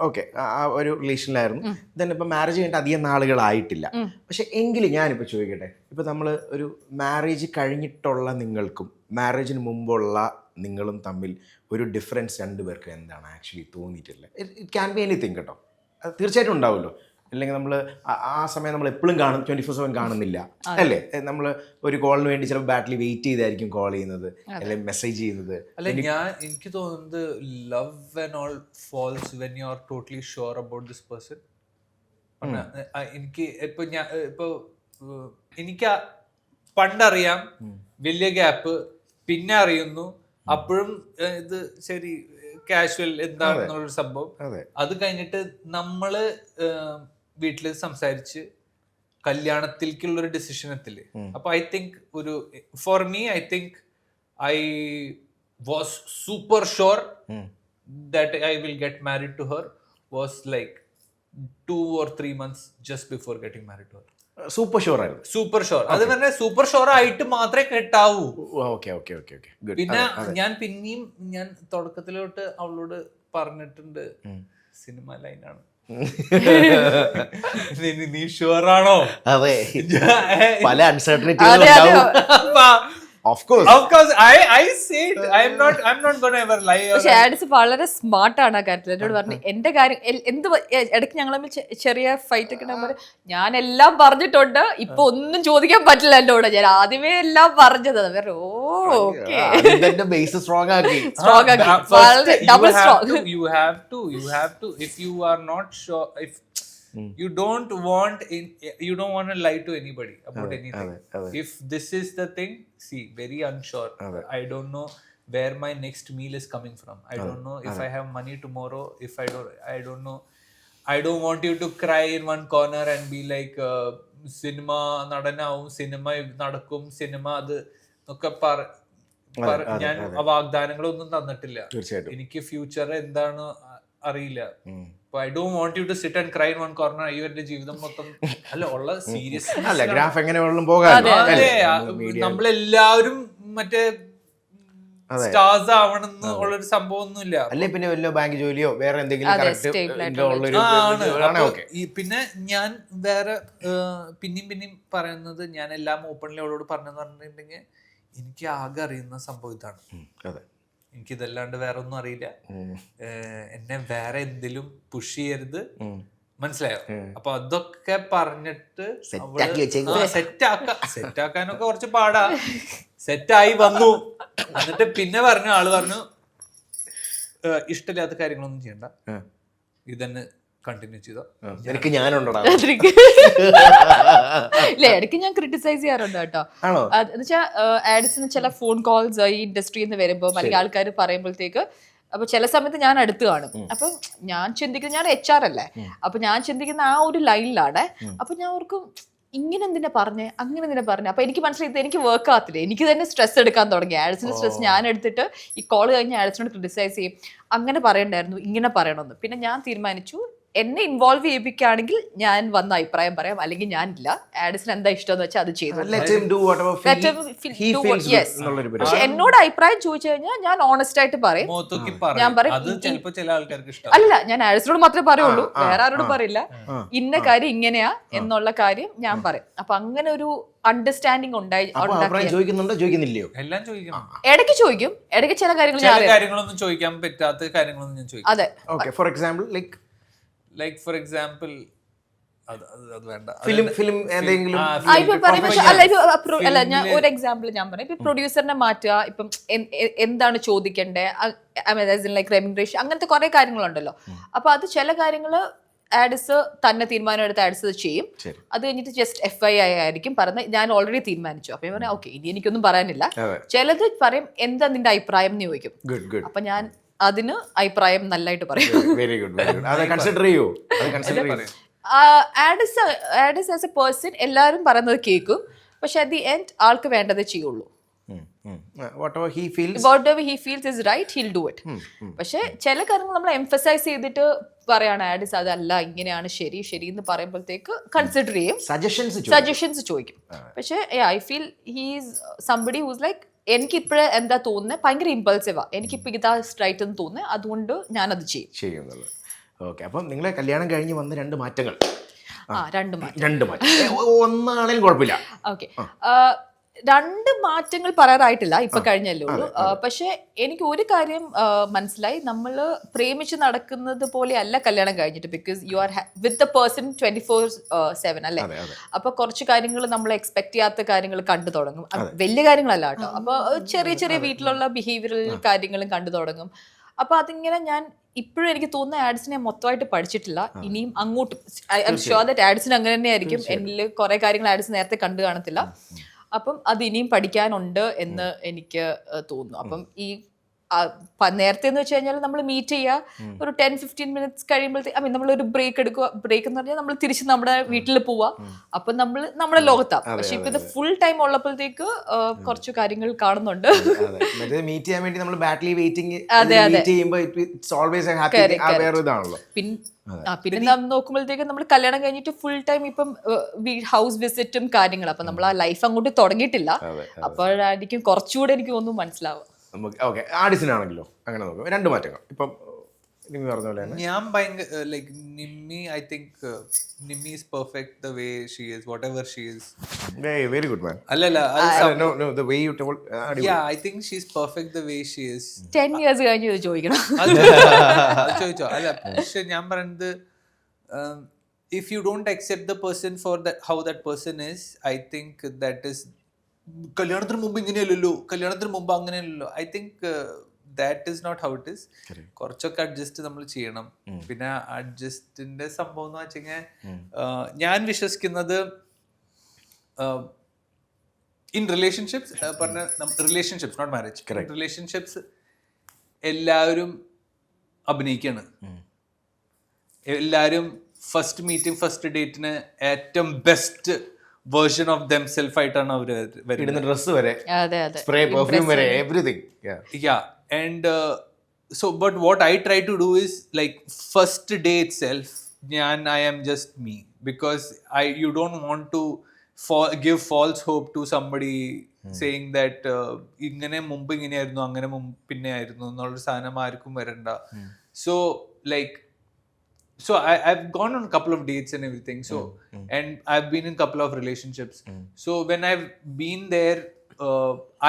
ഓക്കെ, ആ ഒരു റിലേഷനിലായിരുന്നു. ദെൻ ഇപ്പം മാരേജ് കഴിഞ്ഞിട്ട് അധികം നാളുകളായിട്ടില്ല. പക്ഷെ എങ്കിലും ഞാനിപ്പോൾ ചോദിക്കട്ടെ, ഇപ്പം നമ്മൾ ഒരു മാരേജ് കഴിഞ്ഞിട്ടുള്ള നിങ്ങൾക്കും മാരേജിന് മുമ്പുള്ള നിങ്ങളും തമ്മിൽ ഒരു ഡിഫറൻസ് രണ്ടുപേർക്ക് എന്താണ് ആക്ച്വലി തോന്നിയിട്ടില്ല? ഇറ്റ് ക്യാൻ ബി എനിത്തിങ് കേട്ടോ, അത് തീർച്ചയായിട്ടും ഉണ്ടാവുമല്ലോ. അല്ലെങ്കിൽ നമ്മൾ ആ സമയം നമ്മൾ എപ്പോഴും കാണും, 24/7 കാണുന്നില്ല അല്ലേ? നമ്മൾ ഒരു കോളിന് വേണ്ടി ചിലപ്പോൾ ബാറ്റിൽ വെയിറ്റ് ചെയ്തായിരിക്കും കോൾ ചെയ്യുന്നത് അല്ലെങ്കിൽ മെസ്സേജ് ചെയ്യുന്നത്. അല്ല, എനിക്ക് തോന്നുന്നത് love and all falls when you are totally sure about this person. എനിക്ക് എനിക്ക് പണ്ടറിയാം വലിയ ഗ്യാപ്പ്, പിന്നെ അറിയുന്നു, അപ്പോഴും ഇത് ശരി കാഷ്വൽ എന്താണെന്നുള്ളൊരു സംഭവം. അത് കഴിഞ്ഞിട്ട് നമ്മള് വീട്ടില് സംസാരിച്ച് കല്യാണത്തിലേക്കുള്ളൊരു ഡിസിഷൻ എത്തില്ലേ. അപ്പൊ ഐ തിങ്ക് ഒരു for me I think I was super sure that I will get married to her was like 2 or 3 months just before getting married to her. Super sure ആയിരുന്നു. Super sure. അത് പറഞ്ഞാൽ super sure ആയിട്ട് മാത്രമേ കെട്ടാവൂ. Okay okay okay okay. പിന്നെ ഞാൻ പിന്നെയും ഞാൻ തുടക്കത്തിലോട്ട് അവളോട് പറഞ്ഞിട്ടുണ്ട്, സിനിമ ലൈനാണ്. നീ ഷുവർ ആണോ? അതെ, പല uncertainty. Of course, I say it. I'm not gonna ever lie. പക്ഷെ ആഡിസ് വളരെ സ്മാർട്ട് ആണ് ആ കാര്യത്തിൽ. എന്നോട് പറഞ്ഞു എന്റെ കാര്യം എന്ത് ഇടയ്ക്ക് ഞങ്ങൾ തമ്മിൽ ചെറിയ ഫൈറ്റ് ഒക്കെ ഉണ്ടാകുമ്പോൾ ഞാൻ എല്ലാം പറഞ്ഞിട്ടുണ്ട്, ഇപ്പൊ ഒന്നും ചോദിക്കാൻ പറ്റില്ല എന്നോട്. ഞാൻ ആദ്യമേ എല്ലാം പറഞ്ഞത്. സ്ട്രോങ് ആക്കി. Double strong. You have to if you are not sure, if you don't want to lie to anybody about anything. If this is the thing, see, very unsure. I don't know where my next meal is coming from. I don't know if I have money tomorrow. If I don't know. I don't want you to cry in one corner and be like cinema nadanavum, cinema nadakkum, cinema adu nokka ഞാൻ വാഗ്ദാനങ്ങളൊന്നും തന്നിട്ടില്ല. എനിക്ക് future എന്താണ് അറിയില്ല. I don't want you to sit and cry in one corner. അയ്യോ എന്റെ ജീവിതം മൊത്തം അല്ല ഉള്ള സീരിയസ് അല്ല, ഗ്രാഫ് എങ്ങനെ പോകാൻ നമ്മളെല്ലാവരും മറ്റേ സ്റ്റാർസ് ആവണമെന്ന് ഉള്ളൊരു സംഭവം ഒന്നുമില്ല. അല്ലെ പിന്നെ വല്ല ബാങ്ക് ജോലിയോ വേറെ എന്തെങ്കിലും. പിന്നെ ഞാൻ വേറെ പിന്നെയും പറയുന്നത്, ഞാൻ എല്ലാം ഓപ്പൺലി അവളോട് പറഞ്ഞെന്ന് പറഞ്ഞിട്ടുണ്ടെങ്കിൽ എനിക്ക് ആകെ അറിയുന്ന സംഭവം ഇതാണ്. എനിക്കിതല്ലാണ്ട് വേറെ ഒന്നും അറിയില്ല. എന്നെ വേറെ എന്തിലും പുഷ് ചെയ്യരുത്, മനസ്സിലായോ? അപ്പൊ അതൊക്കെ പറഞ്ഞിട്ട് സെറ്റാക്കാനൊക്കെ കുറച്ച് പാടാ. സെറ്റായി വന്നു. എന്നിട്ട് പിന്നെ ആള് പറഞ്ഞു ഇഷ്ടമില്ലാത്ത കാര്യങ്ങളൊന്നും ചെയ്യണ്ട, ഇതന്നെ കണ്ടിന്യൂ ചെയ്തോ. എനിക്ക് ഞാനുണ്ടോ ഇല്ല, ഇടയ്ക്ക് ഞാൻ ക്രിട്ടിസൈസ് ചെയ്യാറുണ്ട് കേട്ടോ. എന്നുവെച്ചാൽ ആഡിസിന് ചില ഫോൺ കോൾസ് ഈ ഇൻഡസ്ട്രിയിൽ നിന്ന് വരുമ്പോൾ അല്ലെങ്കിൽ ആൾക്കാർ പറയുമ്പോഴത്തേക്ക്, അപ്പൊ ചില സമയത്ത് ഞാൻ അടുത്ത് കാണും. അപ്പം ഞാൻ ചിന്തിക്കുന്നത്, ഞാൻ HR അല്ലേ, അപ്പൊ ഞാൻ ചിന്തിക്കുന്ന ആ ഒരു ലൈനിലാണ്. അപ്പൊ ഞാൻ ഓർക്കും ഇങ്ങനെ എന്തിനാ പറഞ്ഞേ, അങ്ങനെ എന്തിനാ പറഞ്ഞേ. അപ്പൊ എനിക്ക് മനസ്സിലായി എനിക്ക് വർക്ക് ആകത്തില്ല. എനിക്ക് തന്നെ സ്ട്രെസ് എടുക്കാൻ തുടങ്ങി. ആഡിസിന് സ്ട്രെസ് ഞാൻ എടുത്തിട്ട് ഈ കോൾ കഴിഞ്ഞ് ആഡിസിനോട് ക്രിട്ടിസൈസ് ചെയ്യും, അങ്ങനെ പറയണ്ടായിരുന്നു, ഇങ്ങനെ പറയണമെന്ന്. പിന്നെ ഞാൻ തീരുമാനിച്ചു, എന്നെ ഇൻവോൾവ് ചെയ്യിപ്പിക്കുകയാണെങ്കിൽ ഞാൻ വന്ന അഭിപ്രായം പറയാം, അല്ലെങ്കിൽ ഞാനില്ല. ആഡിസിന് എന്താ ഇഷ്ടം എന്ന് വെച്ചാൽ അത് ചെയ്തു. പക്ഷെ എന്നോട് അഭിപ്രായം ചോദിച്ചു കഴിഞ്ഞാൽ ഞാൻ ഓണസ്റ്റ് ആയിട്ട് പറയും. ഞാൻ പറയും അല്ല, ഞാൻ ആഡിസിനോട് മാത്രമേ പറയുള്ളൂ, വേറെ ആരോടും പറയില്ല. ഇന്ന കാര്യം ഇങ്ങനെയാ എന്നുള്ള കാര്യം ഞാൻ പറയും. അപ്പൊ അങ്ങനെ ഒരു അണ്ടർസ്റ്റാൻഡിങ് ഉണ്ടായി. ഇടയ്ക്ക് ചോദിക്കും, ഇടയ്ക്ക് ചില കാര്യങ്ങളൊന്നും ചോദിക്കാൻ പറ്റാത്ത കാര്യങ്ങളൊന്നും ഞാൻ ചോദിക്കും. അതെ, ഫോർ എക്സാമ്പിൾ ഫോർ എക്സാമ്പിൾ അല്ല, ഞാൻ ഒരു എക്സാമ്പിൾ ഞാൻ പറയാം. ഇപ്പൊ പ്രൊഡ്യൂസറിനെ മാറ്റുക, ഇപ്പം എന്താണ് ചോദിക്കേണ്ടത്, ലൈക് റെമ്യൂണറേഷൻ, അങ്ങനത്തെ കുറെ കാര്യങ്ങളുണ്ടല്ലോ. അപ്പൊ അത് ചില കാര്യങ്ങള് ആഡിസ് തന്നെ തീരുമാനം എടുത്ത് ആഡിസ് ചെയ്യും. അത് കഴിഞ്ഞിട്ട് ജസ്റ്റ് FYI ആയിരിക്കും പറയുന്നത്, ഞാൻ ഓൾറെഡി തീരുമാനിച്ചു. അപ്പൊ ഞാൻ പറയാം ഓക്കെ, ഇനി എനിക്കൊന്നും പറയാനില്ല. ചിലത് പറയും എന്താ നിന്റെ അഭിപ്രായം എന്ന് ചോദിക്കും. അപ്പൊ ഞാൻ അതിന് അഭിപ്രായം നല്ലതായിട്ട് പറയും. ആഡിസ് ആസ് എ പേഴ്സൺ എല്ലാവരും പറയുന്നത് കേൾക്കും, പക്ഷെ അറ്റ് ദി എൻഡ് ആൾക്ക് വേണ്ടതേ ചെയ്യുള്ളൂ. whatever he feels is right, he'll do it. പക്ഷെ ചില കാര്യങ്ങൾ നമ്മൾ എംഫസൈസ് ചെയ്തിട്ട് പറയാണ് ആഡിസ് അതല്ല ഇങ്ങനെയാണ് ശരി എന്ന് പറയുമ്പോഴത്തേക്ക് കൺസിഡർ ചെയ്യും, സജഷൻസ് ചോദിക്കും. പക്ഷെ I feel he's somebody who's like, എനിക്ക് ഇപ്പോഴേ എന്താ തോന്നുന്നത്, ഭയങ്കര ഇമ്പൾസീവാ, എനിക്കിപ്പോൾ ഇതാ സ്ട്രൈറ്റ് എന്ന് തോന്നുന്നത്, അതുകൊണ്ട് ഞാനത് ചെയ്യും. ഓക്കെ, അപ്പം നിങ്ങളെ കല്യാണം കഴിഞ്ഞ് വന്ന രണ്ട് മാറ്റങ്ങൾ. രണ്ട് മാറ്റം ഒന്നാണേലും കുഴപ്പമില്ല. ഓക്കെ, രണ്ട് മാറ്റങ്ങൾ പറയാറായിട്ടില്ല, ഇപ്പൊ കഴിഞ്ഞല്ലേ ഉള്ളൂ. പക്ഷെ എനിക്ക് ഒരു കാര്യം മനസ്സിലായി, നമ്മൾ പ്രേമിച്ച് നടക്കുന്നത് പോലെ അല്ല കല്യാണം കഴിഞ്ഞിട്ട്. Because you are with the person 24/7 അല്ലേ. അപ്പൊ കുറച്ച് കാര്യങ്ങൾ നമ്മൾ എക്സ്പെക്ട് ചെയ്യാത്ത കാര്യങ്ങൾ കണ്ടു തുടങ്ങും. വലിയ കാര്യങ്ങളല്ല കേട്ടോ. അപ്പൊ ചെറിയ ചെറിയ വീട്ടിലുള്ള ബിഹേവിയറൽ കാര്യങ്ങളും കണ്ടു തുടങ്ങും. അപ്പൊ അതിങ്ങനെ ഞാൻ ഇപ്പോഴും എനിക്ക് തോന്നുന്ന ആഡ്സിനെ മൊത്തമായിട്ട് പഠിച്ചിട്ടില്ല. ഇനിയും അങ്ങോട്ടും ഐ എം ഷുവർ ദാറ്റ് ആഡ്സിന് അങ്ങനെ തന്നെ ആയിരിക്കും. എന്നിൽ കുറെ കാര്യങ്ങൾ ആഡ്സ് നേരത്തെ കണ്ടു കാണത്തില്ല. അപ്പം അത് ഇനിയും പഠിക്കാനുണ്ട് എന്ന് എനിക്ക് തോന്നുന്നു. അപ്പം ഈ നേരത്തെ എന്ന് വെച്ച് കഴിഞ്ഞാൽ നമ്മൾ മീറ്റ് ചെയ്യുക, ഒരു 10-15 മിനിറ്റ്സ് കഴിയുമ്പോഴത്തേക്ക് നമ്മളൊരു ബ്രേക്ക് എടുക്കുക. ബ്രേക്ക് എന്ന് പറഞ്ഞാൽ നമ്മൾ തിരിച്ച് നമ്മുടെ വീട്ടിൽ പോവാ. അപ്പം നമ്മൾ നമ്മുടെ ലോകത്താണ്. പക്ഷെ ഇപ്പൊ ഇത് ഫുൾ ടൈം ഉള്ളപ്പോഴത്തേക്ക് കുറച്ച് കാര്യങ്ങൾ കാണുന്നുണ്ട്. മീറ്റ് ചെയ്യാൻ വേണ്ടി നമ്മൾ ബാറ്റലി വെയിറ്റിംഗ് പിന്നെ നോക്കുമ്പോഴത്തേക്ക് നമ്മൾ കല്യാണം കഴിഞ്ഞിട്ട് ഫുൾ ടൈം ഇപ്പം ഹൗസ് വിസിറ്റും കാര്യങ്ങളും. അപ്പൊ നമ്മൾ ആ ലൈഫ് അങ്ങോട്ട് തുടങ്ങിയിട്ടില്ല. അപ്പോഴായിരിക്കും കുറച്ചുകൂടെ എനിക്ക് ഒന്നും മനസ്സിലാവുക. ഓക്കെ, ആർട്ടിസ്റ്റിനാണെങ്കിലോ അങ്ങനെ നോക്കാം. രണ്ട് മാറ്റങ്ങൾ ഇപ്പം നിമ്മി പറഞ്ഞ പോലെ തന്നെ. ഞാൻ ഭയങ്കര like Nimmi, I think Nimmi is perfect the way she is, what ever she is. Very good man. അല്ലല്ല, no the way you told. yeah, I think she's perfect the way she is. 10 years കഴിഞ്ഞ് ഇത് ചോദിക്കണം. അത് ചോദിച്ചോ. അല്ല, പക്ഷെ ഞാൻ പറയുന്നത്, if you don't accept the person for that how that person is, I think that is കല്യാണത്തിന് മുമ്പ് ഇങ്ങനെയല്ലല്ലോ, കല്യാണത്തിന് മുമ്പ് അങ്ങനെയല്ലല്ലോ. I think that is not how it is. കുറച്ചൊക്കെ അഡ്ജസ്റ്റ് നമ്മൾ ചെയ്യണം. പിന്നെ അഡ്ജസ്റ്റിന്റെ സംഭവം എന്ന് വെച്ചുകഴിഞ്ഞാൽ ഞാൻ വിശ്വസിക്കുന്നത് ഇൻ റിലേഷൻഷിപ്സ്, പറഞ്ഞ റിലേഷൻഷിപ്സ് നോട്ട് മാരേജ്, റിലേഷൻഷിപ്സ് എല്ലാവരും അഭിനയിക്കാണ്. എല്ലാവരും ഫസ്റ്റ് മീറ്റിംഗ്, ഫസ്റ്റ് ഡേറ്റിന് ഏറ്റവും ബെസ്റ്റ് വേർഷൻ ഓഫ് ദംസെൽഫ് ആയിട്ടാണ് അവർ വരുന്നത്. ഡ്രസ് വരെ, സ്പ്രേ, പെർഫ്യൂം വരെ, everything. Yeah, and so but what I try to do is like first day itself, I am just me, because you don't want to give false hope to somebody saying that ഇങ്ങനെ മുമ്പ് ഇങ്ങനെയായിരുന്നു, അങ്ങനെ പിന്നെ ആയിരുന്നു എന്നുള്ളൊരു സാധനം ആർക്കും വരണ്ട. So like, so I've gone on a couple of dates and everything, so and I've been in a couple of relationships. So when I've been there,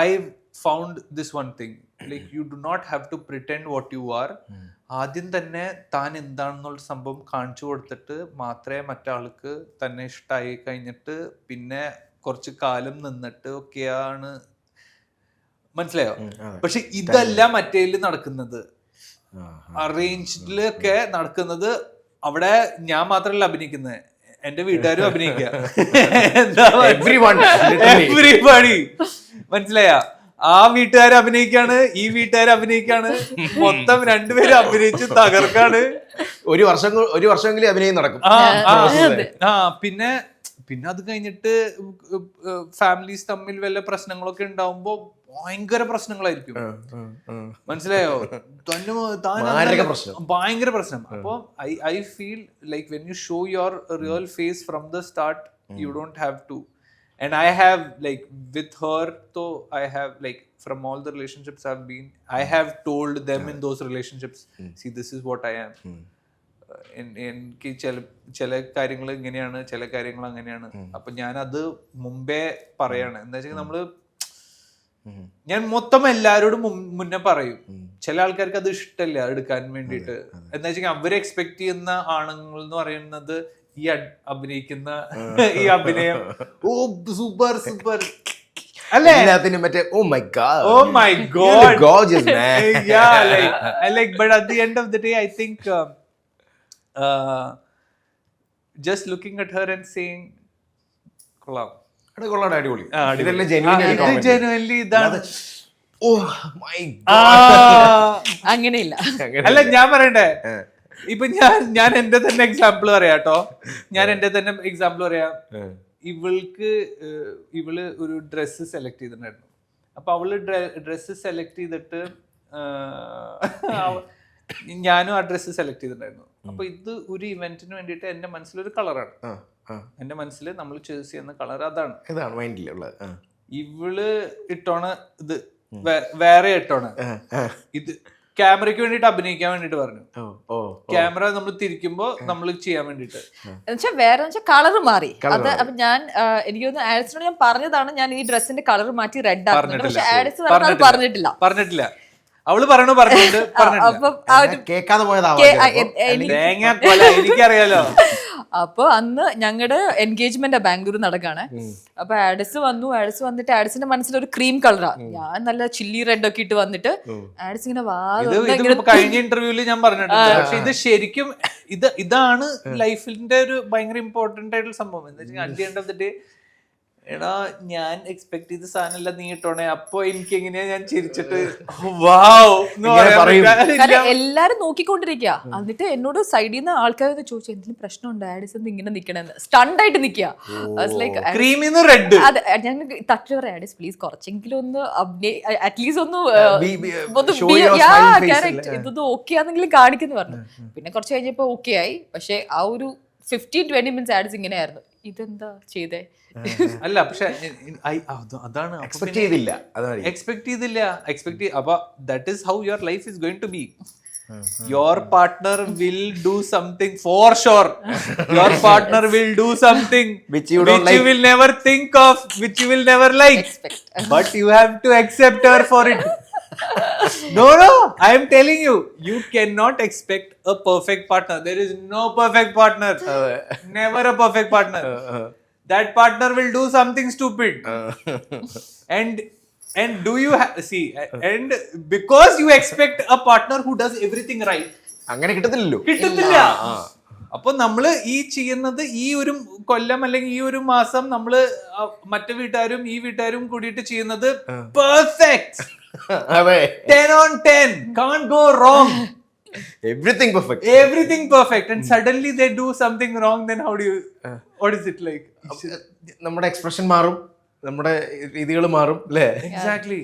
I've found this one thing, like you do not have to pretend what you are. ആദ്യം തന്നെ താൻ എന്താണെന്നുള്ള സംഭവം കാണിച്ചു കൊടുത്തിട്ട് മാത്രമേ മറ്റാൾക്ക് തന്നെ ഇഷ്ടമായി കഴിഞ്ഞിട്ട് പിന്നെ കുറച്ച് കാലം നിന്നിട്ട് ഒക്കെയാണ്, മനസ്സിലായോ? പക്ഷെ ഇതല്ല മറ്റേതിൽ നടക്കുന്നത്. അറേഞ്ച്ഡിലൊക്കെ നടക്കുന്നത്, അവിടെ ഞാൻ മാത്രമല്ല അഭിനയിക്കുന്നത്, എന്റെ വീട്ടുകാരും അഭിനയിക്കുക. എവ്രിബഡി, മനസ്സിലായ? ആ വീട്ടുകാർ അഭിനയിക്കാണ്, ഈ വീട്ടുകാർ അഭിനയിക്കാണ്, മൊത്തം രണ്ടുപേരും അഭിനയിച്ച് തകർക്കാണ്. ഒരു വർഷമെങ്കിലും അഭിനയം നടക്കും. പിന്നെ അത് കഴിഞ്ഞിട്ട് ഫാമിലീസ് തമ്മിൽ വല്ല പ്രശ്നങ്ങളൊക്കെ ഉണ്ടാവുമ്പോ ഭയങ്കര പ്രശ്നങ്ങളായിരിക്കും, മനസ്സിലായോ? ഭയങ്കര പ്രശ്നം. അപ്പൊ I feel like when you show your real face from the start, you don't have to. And I have, like, with her, so I have, like, from all the relationships I've been, I have told them in those relationships, see, this is what I am. എനിക്ക് ചില കാര്യങ്ങൾ ഇങ്ങനെയാണ്, ചില കാര്യങ്ങൾ അങ്ങനെയാണ്. അപ്പൊ ഞാനത് മുമ്പേ പറയാണ്. എന്താ വെച്ചാൽ നമ്മള്, ഞാൻ മൊത്തം എല്ലാവരോടും മുന്നേ പറയും. ചില ആൾക്കാർക്ക് അത് ഇഷ്ടമല്ല എടുക്കാൻ വേണ്ടിയിട്ട്. എന്താ വെച്ചാൽ അവര് എക്സ്പെക്ട് ചെയ്യുന്ന ആണുങ്ങൾ എന്ന് പറയുന്നത് ഈ അഭിനയിക്കുന്ന ഈ അഭിനയം, ഓ സൂപ്പർ സൂപ്പർ അല്ലേ, മറ്റേ oh my God, oh my God, gorgeous man. Yeah, like but at the end of the day I think just looking at her and saying കൊള്ളാം, അടിപൊളി, ജെനുവൻലി ഇതാണ്. ഓ മൈ ഗോഡ്, അങ്ങനെയില്ല. അല്ല, ഞാൻ പറയണ്ടേ, ഇപ്പൊ ഞാൻ എന്റെ തന്നെ എക്സാമ്പിൾ പറയാട്ടോ. ഇവള് ഒരു ഡ്രസ്സ് സെലക്ട് ചെയ്തിട്ടുണ്ടായിരുന്നു. അപ്പൊ അവള് ഡ്രസ്സ് സെലക്ട് ചെയ്തിട്ട് ഞാനും ആ ഡ്രസ്സ് സെലക്ട് ചെയ്തിട്ടുണ്ടായിരുന്നു. അപ്പൊ ഇത് ഒരു ഇവന്റിന് വേണ്ടിയിട്ട് എന്റെ മനസ്സിലൊരു കളറാണ്. എന്റെ മനസ്സിൽ നമ്മൾ ചൂസ് ചെയ്യുന്ന കളർ അതാണ്. ഇവള് ഇട്ടോണ് ഇത് വേറെ ഇട്ടോണ് ഇത് ക്യാമറയ്ക്ക് വേണ്ടിട്ട് അഭിനയിക്കാൻ വേണ്ടിട്ട് പറഞ്ഞു. ഓ ഓ ക്യാമറ നമ്മൾ തിരിക്കുമ്പോ നമ്മൾ ചെയ്യാൻ വേണ്ടിട്ട്. എന്നുവെച്ചാൽ വേറെ കളർ മാറി. അത് അപ്പൊ ഞാൻ എനിക്ക് തോന്നുന്നു ആഡിസിനോട് ഞാൻ പറഞ്ഞതാണ് ഞാൻ ഈ ഡ്രസ്സിന്റെ കളർ മാറ്റി റെഡ് ആക്കുന്നുണ്ട്. പക്ഷെ ആഡിസ് പറഞ്ഞിട്ടില്ല. അവള് പറഞ്ഞിട്ടുണ്ട്. അപ്പം കേൾക്കാതെ പോയതാവാം. എനിക്കറിയാലോ. അപ്പൊ അന്ന് ഞങ്ങളുടെ എൻഗേജ്മെന്റ് ബാംഗ്ലൂർ നടക്കാണ്. അപ്പൊ ആഡിസ് വന്നിട്ട് ആഡിസിന്റെ മനസ്സിൽ ഒരു ക്രീം കളറാ. ഞാൻ നല്ല ചില്ലി റെഡ് ഒക്കെ ഇട്ട് വന്നിട്ട് ആഡിസ് ഇങ്ങനെ കഴിഞ്ഞ ഇന്റർവ്യൂല് ഞാൻ പറഞ്ഞിട്ടുണ്ട്. പക്ഷെ ഇത് ശരിക്കും ഇതാണ് ലൈഫിന്റെ ഒരു ഭയങ്കര ഇമ്പോർട്ടന്റ് ആയിട്ടുള്ള സംഭവം. എന്താ വെച്ചാൽ at the end of the day എടാ ഞാൻ എക്സ്പെക്ട് ചെയ്ത സാധനമല്ല നീ ഇട്ടോണേ. അപ്പൊ എനിക്ക് എങ്ങനെയാ ഞാൻ ചിരിച്ചിട്ട് എല്ലാരും നോക്കിക്കൊണ്ടിരിക്കുക. എന്നിട്ട് എന്നോട് സൈഡിൽ നിന്ന് ആൾക്കാർ ചോദിച്ചു എന്തെങ്കിലും പ്രശ്നമുണ്ട് ആഡിസ് ഇങ്ങനെ നിക്കണെന്ന്. സ്റ്റണ്ട് ആയിട്ട് നിക്കുക. അതെ ഞാൻ തട്ടി പറയാം ആഡിസ് പ്ലീസ് കുറച്ചെങ്കിലും ഒന്ന് അറ്റ്ലീസ്റ്റ് ഒന്ന് ഇതൊന്നും ഓക്കെ ആണെങ്കിലും കാണിക്കുന്നു പറഞ്ഞു. പിന്നെ കുറച്ച് കഴിഞ്ഞപ്പോ ഓക്കെ ആയി. പക്ഷെ ആ ഒരു 15-20 മിനിറ്റ്സ് ആഡിസ് ഇങ്ങനെയായിരുന്നു. ഇതെന്താ ചെയ്തേ? അല്ല പക്ഷെ അതാണ് എക്സ്പെക്ട് ചെയ്തില്ല. അപ്പൊ that is how your life is going to be. Your partner will do something for sure. Your partner will do something which you don't like. You will never think of, which you will never like. But you have to accept her for it. No, I am telling you, you cannot expect a perfect partner. There is no perfect partner. Never a perfect partner. That partner will do something stupid. And do you see, and because you expect a partner who does everything right, അങ്ങനെ കിട്ടത്തില്ലല്ലോ. അപ്പൊ നമ്മള് ഈ ചെയ്യുന്നത് ഈ ഒരു കൊല്ലം അല്ലെങ്കിൽ ഈ ഒരു മാസം നമ്മള് മറ്റു വീട്ടുകാരും ഈ വീട്ടുകാരും കൂടിയിട്ട് ചെയ്യുന്നത് perfect. 10 on 10, can't go wrong. Everything perfect and suddenly they do something wrong, then how do you what is it like? നമ്മുടെ എക്സ്പ്രഷൻ മാറും, നമ്മുടെ രീതികൾ മാറും അല്ലേ? Exactly.